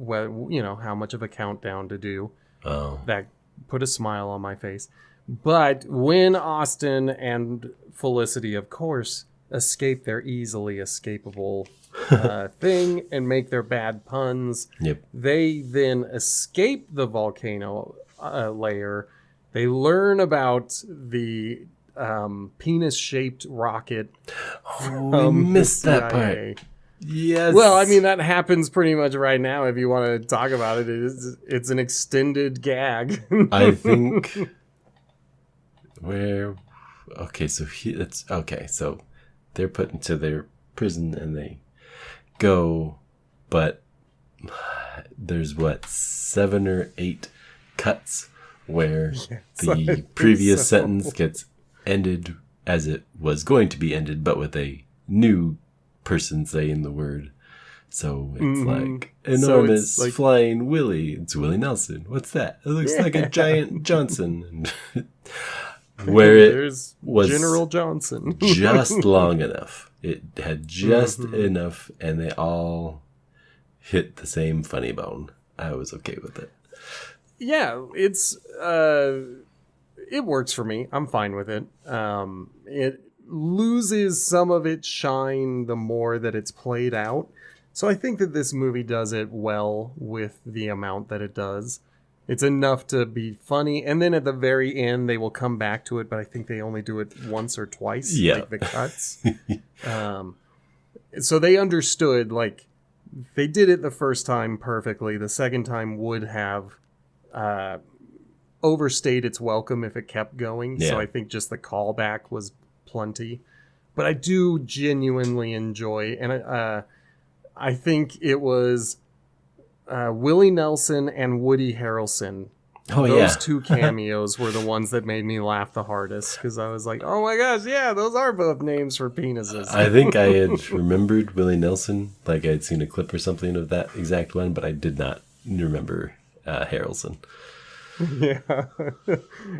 how much of a countdown to do. Oh. That put a smile on my face. But when Austin and Felicity, of course, escape their easily escapable thing and make their bad puns, they then escape the volcano layer. They learn about the penis-shaped rocket. Oh, we missed that part. Yes. Well, I mean, that happens pretty much right now. If you want to talk about it, it's an extended gag. I think... so they're put into their prison and they go, but there's 7 or 8 cuts where the previous sentence gets ended as it was going to be ended, but with a new person saying the word. So it's like enormous flying Willie. It's Willie Nelson. What's that? It looks like a giant Johnson. Where it was General Johnson. just long enough. It had just enough, and they all hit the same funny bone. I was okay with it. Yeah, it works for me. I'm fine with it. It loses some of its shine the more that it's played out. So I think that this movie does it well with the amount that it does. It's enough to be funny, and then at the very end, they will come back to it, but I think they only do it once or twice, like the cuts. So they understood, they did it the first time perfectly. The second time would have overstayed its welcome if it kept going. Yeah. So I think just the callback was plenty. But I do genuinely enjoy, and I think it was... Willie Nelson and Woody Harrelson. Those two cameos were the ones that made me laugh the hardest because I was like, oh my gosh, yeah, those are both names for penises. I think I had remembered Willie Nelson, like I'd seen a clip or something of that exact one, but I did not remember Harrelson. Yeah.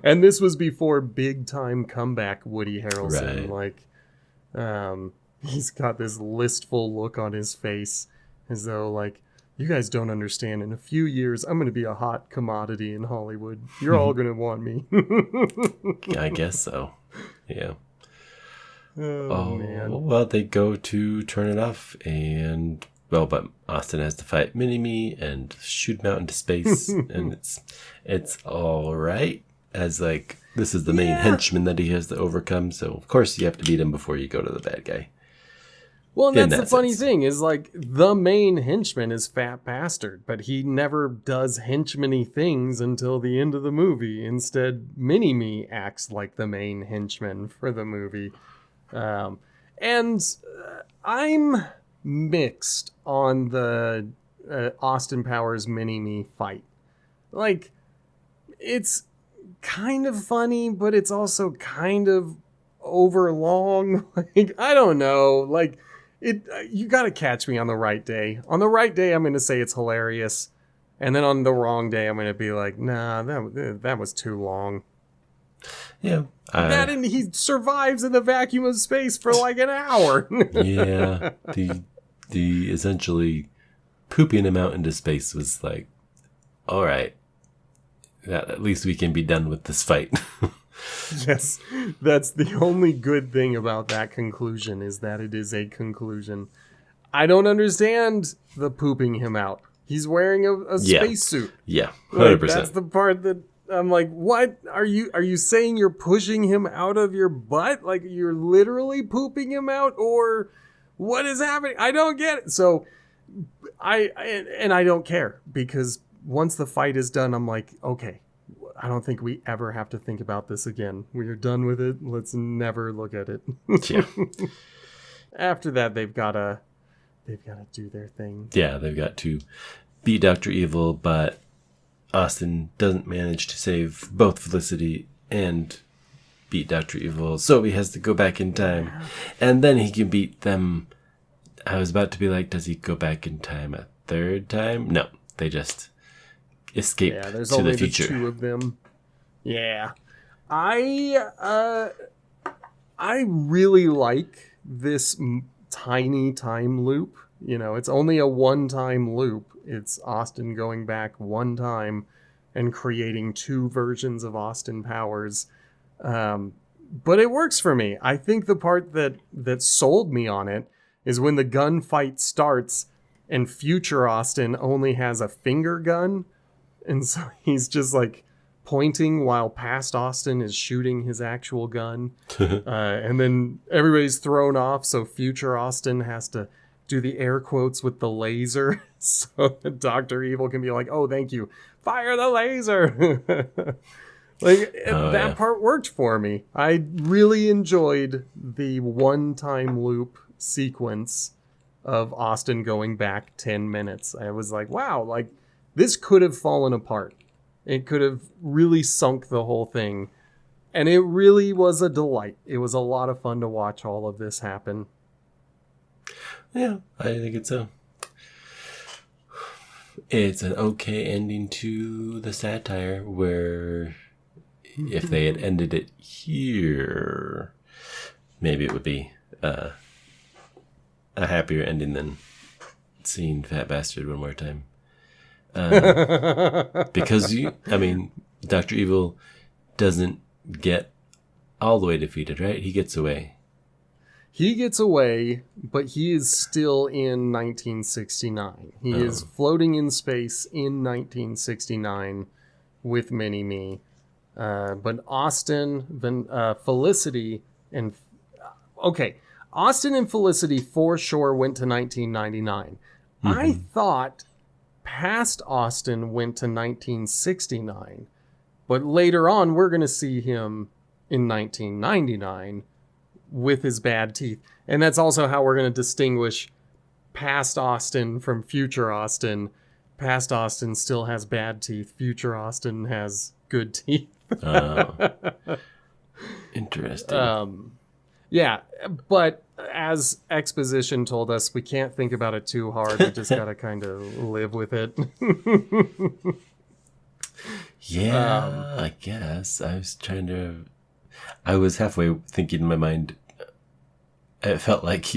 And this was before big time comeback Woody Harrelson. Right. He's got this listful look on his face as though you guys don't understand. In a few years, I'm going to be a hot commodity in Hollywood. You're all going to want me. I guess so. Yeah. Oh, man. Well, they go to turn it off, but Austin has to fight Mini-Me and shoot him out into space, and it's all right. As this is the main henchman that he has to overcome, so of course you have to beat him before you go to the bad guy. Well, and that's the funny thing is the main henchman is Fat Bastard, but he never does henchman-y things until the end of the movie. Instead, Mini-Me acts like the main henchman for the movie. And I'm mixed on the Austin Powers Mini-Me fight. It's kind of funny, but it's also kind of overlong. I don't know. You gotta catch me on the right day. On the right day, I'm gonna say it's hilarious, and then on the wrong day, I'm gonna be like, nah, that was too long. Yeah, and he survives in the vacuum of space for an hour. Yeah, the essentially pooping him out into space was all right. At least we can be done with this fight. Yes, that's the only good thing about that conclusion is that it is a conclusion. I don't understand the pooping him out. He's wearing a spacesuit. Yeah, 100%. Like, that's the part that I'm like, what are you saying? You're pushing him out of your butt? Like you're literally pooping him out, or what is happening? I don't get it. So I don't care, because once the fight is done, I'm like, okay, I don't think we ever have to think about this again. We are done with it. Let's never look at it. Yeah. After that, they've got to do their thing. Yeah, they've got to beat Dr. Evil, but Austin doesn't manage to save both Felicity and beat Dr. Evil, so he has to go back in time. And then he can beat them. I was about to be like, does he go back in time a third time? No, they just escape there's to only the future. The two of them. Yeah. I really like this tiny time loop. You know, it's only a one-time loop. It's Austin going back one time and creating two versions of Austin Powers. But it works for me. I think the part that sold me on it is when the gunfight starts and future Austin only has a finger gun. And so he's just like pointing while past Austin is shooting his actual gun. And then everybody's thrown off. So future Austin has to do the air quotes with the laser. So Dr. Evil can be like, oh, thank you. Fire the laser. That part worked for me. I really enjoyed the one-time loop sequence of Austin going back 10 minutes. I was like, wow, like this could have fallen apart. It could have really sunk the whole thing. And it really was a delight. It was a lot of fun to watch all of this happen. Yeah, I think it's an okay ending to the satire, where if they had ended it here, maybe it would be a happier ending than seeing Fat Bastard one more time. Because Dr. Evil doesn't get all the way defeated, right? He gets away. He gets away, but he is still in 1969. He is floating in space in 1969 with Mini-Me. But Austin, Felicity, and... Okay, Austin and Felicity for sure went to 1999. Mm-hmm. I thought past Austin went to 1969. But later on, we're going to see him in 1999 with his bad teeth. And that's also how we're going to distinguish past Austin from future Austin. Past Austin still has bad teeth. Future Austin has good teeth. Interesting. Yeah, but as exposition told us, we can't think about it too hard. We just got to kind of live with it. Yeah, I guess. I was halfway thinking in my mind, it felt like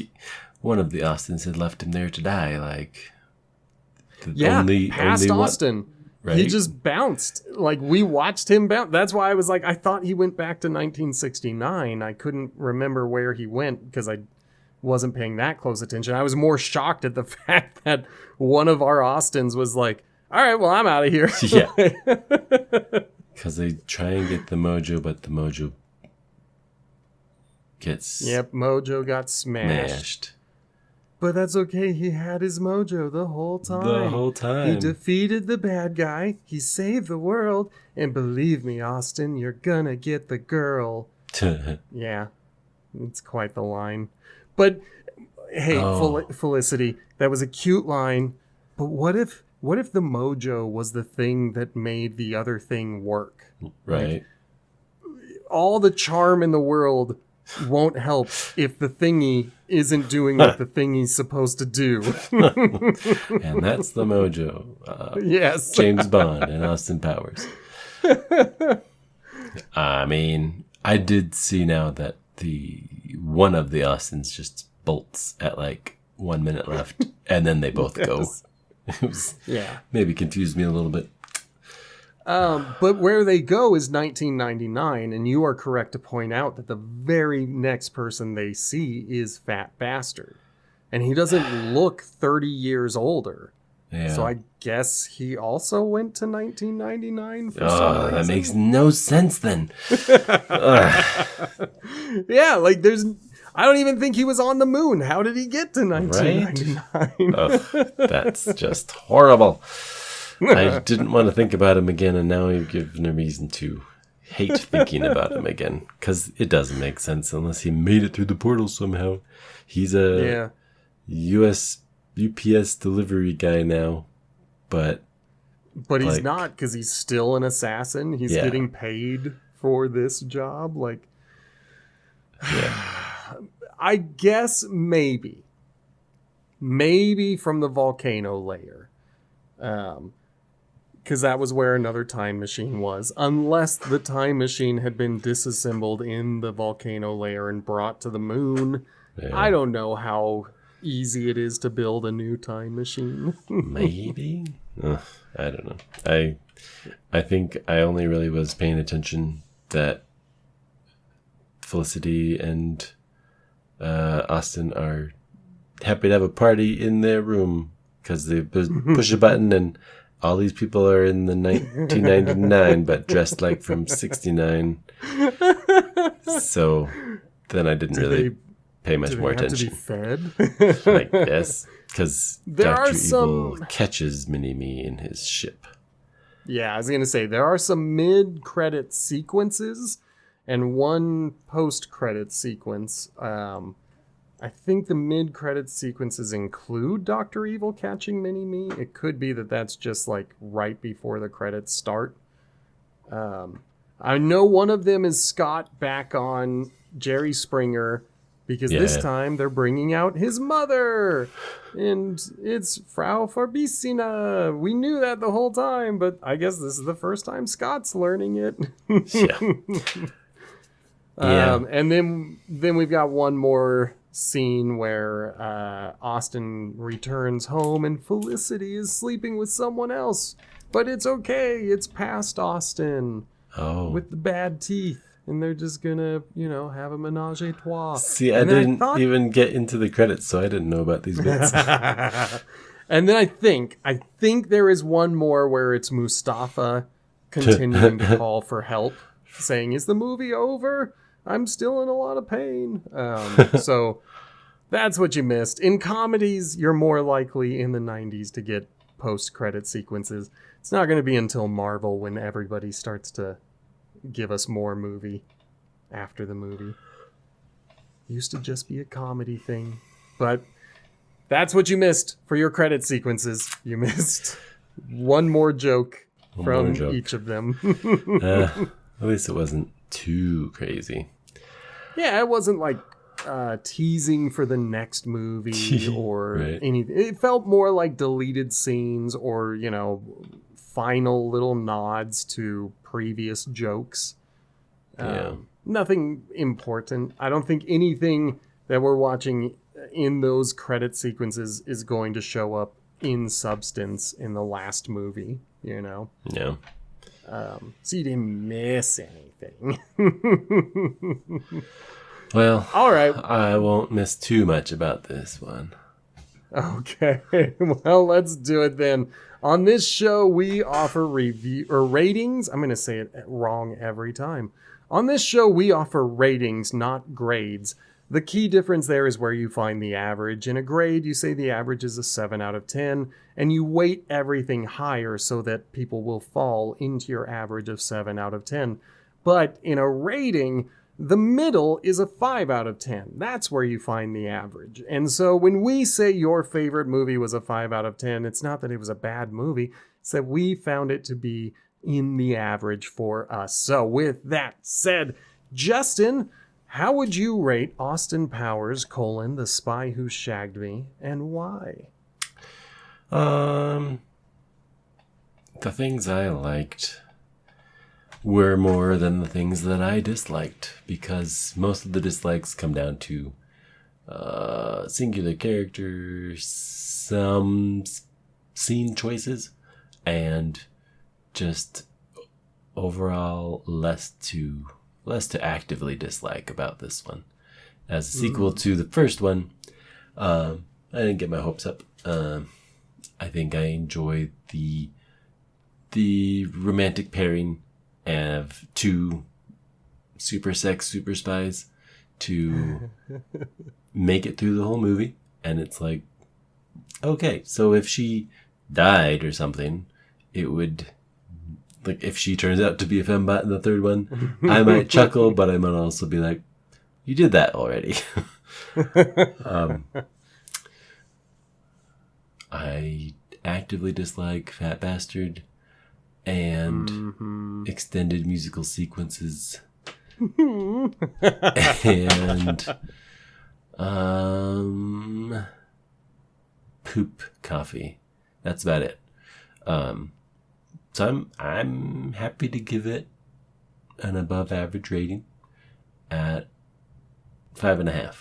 one of the Austins had left him there to die. Like, past Austin. Right? He just bounced. Like, we watched him bounce. That's why I was like, I thought he went back to 1969. I couldn't remember where he went because I wasn't paying that close attention. I was more shocked at the fact that one of our Austins was like, all right, well, I'm out of here. Yeah. Because they try and get the mojo, but the mojo gets... Yep, mojo got smashed. But that's okay. He had his mojo the whole time. He defeated the bad guy. He saved the world. And believe me, Austin, you're gonna get the girl. Yeah, it's quite the line. But hey, Felicity, that was a cute line. But what if the mojo was the thing that made the other thing work? Right. Like, all the charm in the world won't help if the thingy isn't doing what the thingy's supposed to do. And that's the mojo. Yes. James Bond and Austin Powers. I mean, I did see now that one of the Austins just bolts at like 1 minute left, and then they both go. It was, maybe confused me a little bit. But where they go is 1999, and you are correct to point out that the very next person they see is Fat Bastard. and he doesn't look 30 years older. Yeah. So I guess he also went to 1999 for some reason. That makes no sense then. Yeah, like I don't even think he was on the moon. How did he get to 1999? Right? That's just horrible. I didn't want to think about him again, and now you've given a reason to hate thinking about him again, because it doesn't make sense unless he made it through the portal somehow. He's a UPS delivery guy now, but he's not, because he's still an assassin. He's getting paid for this job. Like, I guess maybe from the volcano layer, because that was where another time machine was, unless the time machine had been disassembled in the volcano layer and brought to the moon. I don't know how easy it is to build a new time machine. Maybe? I don't know. I think I only really was paying attention that Felicity and Austin are happy to have a party in their room because they push a button and all these people are in the 1999 but dressed like from 69. So then I didn't really pay much more attention. Do they have to be fed? I guess, because Dr. Evil catches Mini-Me in his ship. Yeah, I was going to say, there are some mid-credit sequences and one post-credit sequence. I think the mid-credit sequences include Dr. Evil catching Mini-Me. It could be that that's just like right before the credits start. I know one of them is Scott back on Jerry Springer, because this time they're bringing out his mother, and it's Frau Farbissina. We knew that the whole time, but I guess this is the first time Scott's learning it. And then we've got one more scene where Austin returns home and Felicity is sleeping with someone else, but it's okay. It's past Austin with the bad teeth. And they're just gonna, have a menage a trois. See, I didn't even get into the credits, so I didn't know about these bits. And then I think there is one more where it's Mustafa continuing to call for help, saying, "Is the movie over? I'm still in a lot of pain." So that's what you missed. In comedies, you're more likely in the 90s to get post-credit sequences. It's not going to be until Marvel when everybody starts to give us more movie after the movie. Used to just be a comedy thing. But that's what you missed for your credit sequences. You missed one more joke from each of them. At least it wasn't too crazy. Yeah, it wasn't like teasing for the next movie or anything. It felt more like deleted scenes or, final little nods to previous jokes. Nothing important. I don't think anything that we're watching in those credit sequences is going to show up in substance in the last movie, Yeah. So you didn't miss anything. Well, all right. I won't miss too much about this one. Okay. Well, let's do it then. On this show, we offer ratings. I'm going to say it wrong every time. On this show, we offer ratings, not grades. The key difference there is where you find the average. In a grade, you say the average is a 7 out of 10, and you weight everything higher so that people will fall into your average of 7 out of 10. But in a rating, the middle is a 5 out of 10. That's where you find the average. And so when we say your favorite movie was a 5 out of 10, it's not that it was a bad movie. It's that we found it to be in the average for us. So with that said, Justin, how would you rate Austin Powers, The Spy Who Shagged Me, and why? The things I liked were more than the things that I disliked, because most of the dislikes come down to singular characters, some scene choices, and just overall less to actively dislike about this one. As a sequel to the first one, I I didn't get my hopes up. I think I enjoyed the romantic pairing of two super spies to make it through the whole movie. And it's like, okay, so if she died or something, it would, like, if she turns out to be a fembot in the third one, I might chuckle, but I might also be like, you did that already. I actively dislike Fat Bastard and extended musical sequences. And poop coffee. That's about it. So I'm happy to give it an above average rating at 5.5.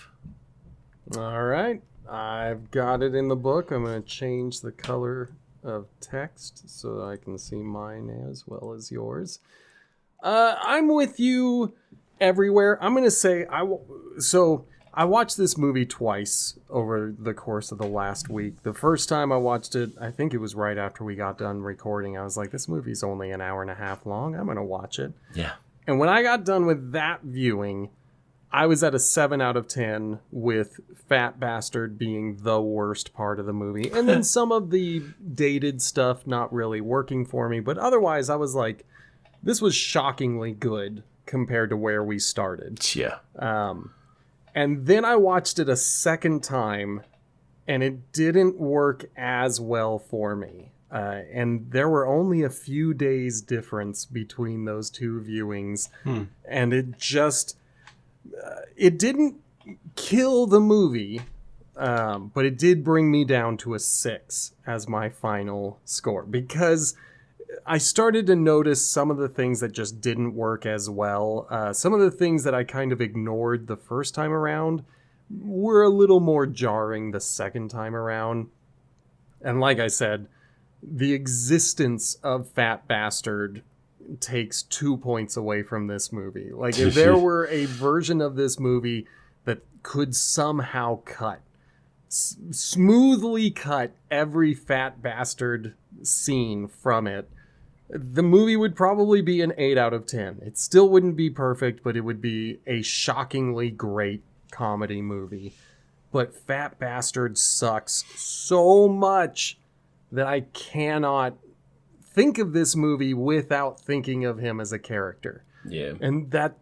All right. I've got it in the book. I'm going to change the color of text so that I can see mine as well as yours. I'm with you everywhere. I'm going to say I watched this movie twice over the course of the last week. The first time I watched it, I think it was right after we got done recording. I was like, this movie's only an hour and a half long. I'm going to watch it. Yeah. And when I got done with that viewing, I was at a 7 out of 10 with Fat Bastard being the worst part of the movie. And then some of the dated stuff not really working for me. But otherwise, I was like, this was shockingly good compared to where we started. Yeah. And then I watched it a second time, and it didn't work as well for me. And there were only a few days difference between those two viewings. And it just... it didn't kill the movie, but it did bring me down to a 6 as my final score. Because I started to notice some of the things that just didn't work as well. Some of the things that I kind of ignored the first time around were a little more jarring the second time around. And like I said, the existence of Fat Bastard takes 2 points away from this movie. Like, if there were a version of this movie that could somehow smoothly cut every Fat Bastard scene from it, the movie would probably be an 8 out of 10. It still wouldn't be perfect, but it would be a shockingly great comedy movie. But Fat Bastard sucks so much that I cannot think of this movie without thinking of him as a character. Yeah. And that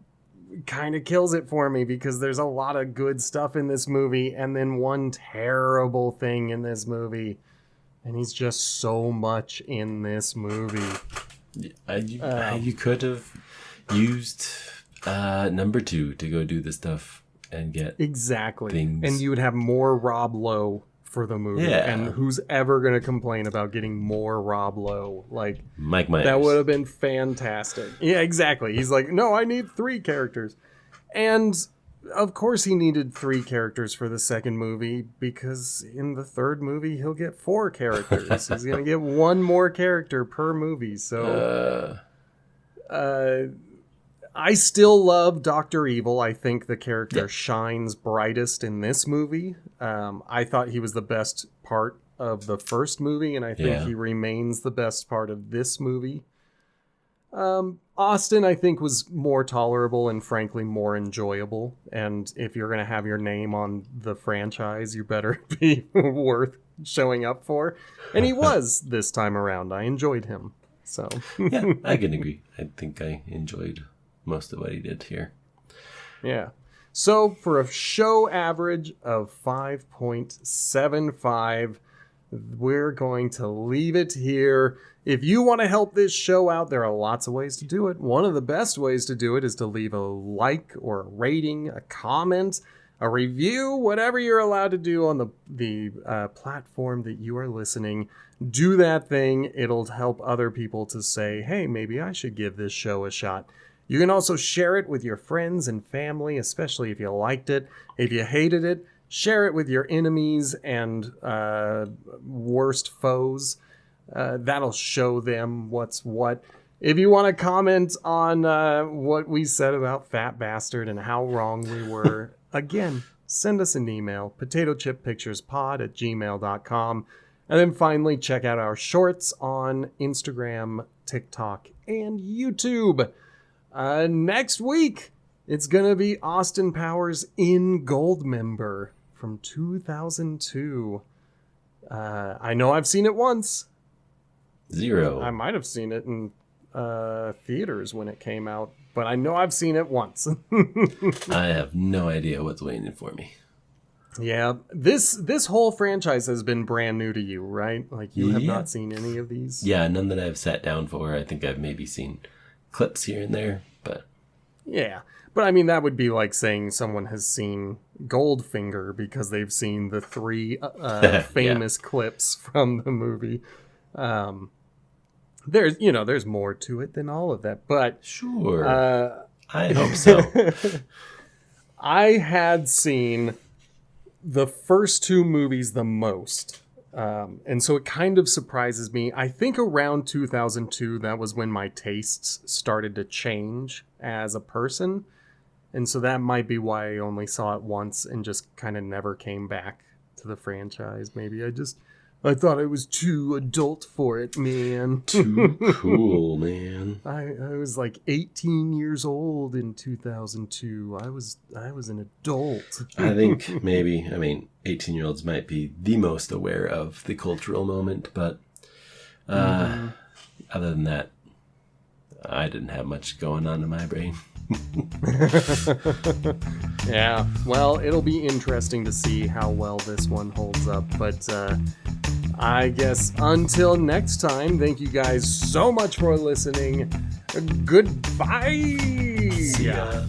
kind of kills it for me, because there's a lot of good stuff in this movie and then one terrible thing in this movie. And he's just so much in this movie. You could have used number 2 to go do the stuff and get exactly things. And you would have more Rob Lowe for the movie. Yeah. And who's ever going to complain about getting more Rob Lowe? Like, Mike Myers. That would have been fantastic. Yeah, exactly. He's like, no, I need 3 characters. And of course he needed 3 characters for the second movie, because in the third movie he'll get 4 characters. He's going to get 1 more character per movie. So I still love Dr. Evil. I think the character shines brightest in this movie. I thought he was the best part of the first movie, and I think he remains the best part of this movie. Austin, I think, was more tolerable and frankly more enjoyable. And if you're going to have your name on the franchise, you better be worth showing up for. And he was this time around. I enjoyed him. So yeah, I can agree. I think I enjoyed most of what he did here. Yeah. So for a show average of 5.75, we're going to leave it here. If you want to help this show out, there are lots of ways to do it. One of the best ways to do it is to leave a like or a rating, a comment, a review, whatever you're allowed to do on the platform that you are listening. Do that thing. It'll help other people to say, hey, maybe I should give this show a shot. You can also share it with your friends and family, especially if you liked it. If you hated it, share it with your enemies and worst foes. That'll show them what's what. If you want to comment on what we said about Fat Bastard and how wrong we were, again, send us an email, potatochippicturespod@gmail.com. And then finally, check out our shorts on Instagram, TikTok, and YouTube. Next week, it's going to be Austin Powers in Goldmember from 2002. I know I've seen it once. 0. I might have seen it in theaters when it came out, but I know I've seen it once. I have no idea what's waiting for me. Yeah, this whole franchise has been brand new to you, right? Like, you have Yeah. not seen any of these? Yeah, none that I've sat down for. I think I've maybe seen clips here and there, but Yeah. But I mean, that would be like saying someone has seen Goldfinger because they've seen the 3 famous clips from the movie. There's more to it than all of that, but sure. I hope so. I had seen the first 2 movies the most. And so it kind of surprises me. I think around 2002, that was when my tastes started to change as a person. And so that might be why I only saw it once and just kind of never came back to the franchise. Maybe I thought I was too adult for it, man. Too cool, man. I was like 18 years old in 2002. I was an adult. I think 18-year-olds might be the most aware of the cultural moment, but other than that, I didn't have much going on in my brain. Yeah, well, it'll be interesting to see how well this one holds up, but I guess until next time, thank you guys so much for listening. Goodbye. See ya.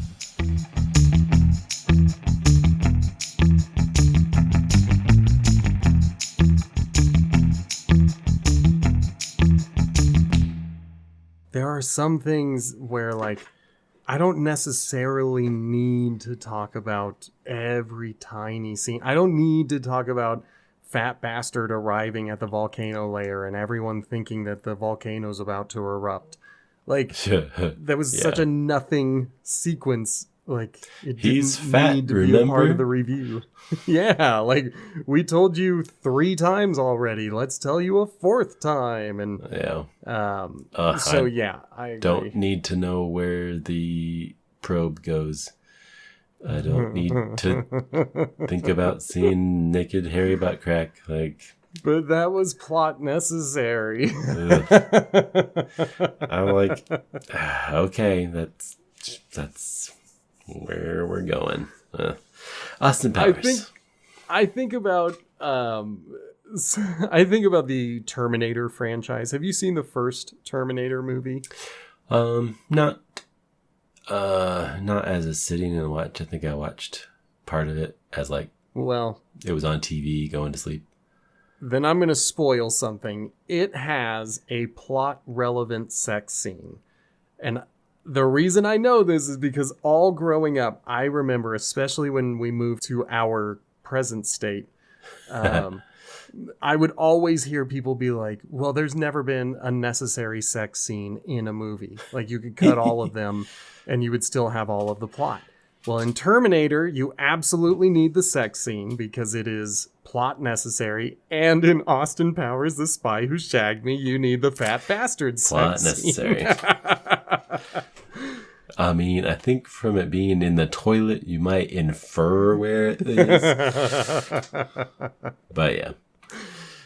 There are some things where, like, I don't necessarily need to talk about every tiny scene. I don't need to talk about Fat Bastard arriving at the volcano lair and everyone thinking that the volcano's about to erupt. Like, that was such a nothing sequence. Like, it He's didn't fat, need to be a remember? part of the review. Yeah, like, we told you 3 times already. Let's tell you a 4th time. And Yeah. so, yeah, I agree. Don't need to know where the probe goes. I don't need to think about seeing naked hairy butt crack. Like, But that was plot necessary. I'm like, okay, that's where we're going. Austin Powers. I think about the Terminator franchise. Have you seen the first Terminator movie? Not as a sitting and watch. I think I watched part of it as like, Well, it was on TV going to sleep. then I'm going to spoil something. It has a plot-relevant sex scene. And the reason I know this is because all growing up, I remember, especially when we moved to our present state, I would always hear people be like, well, there's never been a necessary sex scene in a movie. Like, you could cut all of them and you would still have all of the plot. Well, in Terminator, you absolutely need the sex scene because it is plot necessary. And in Austin Powers, The Spy Who Shagged Me, you need the fat bastard Plot sex necessary. scene. I mean, I think from it being in the toilet, you might infer where it is. But yeah.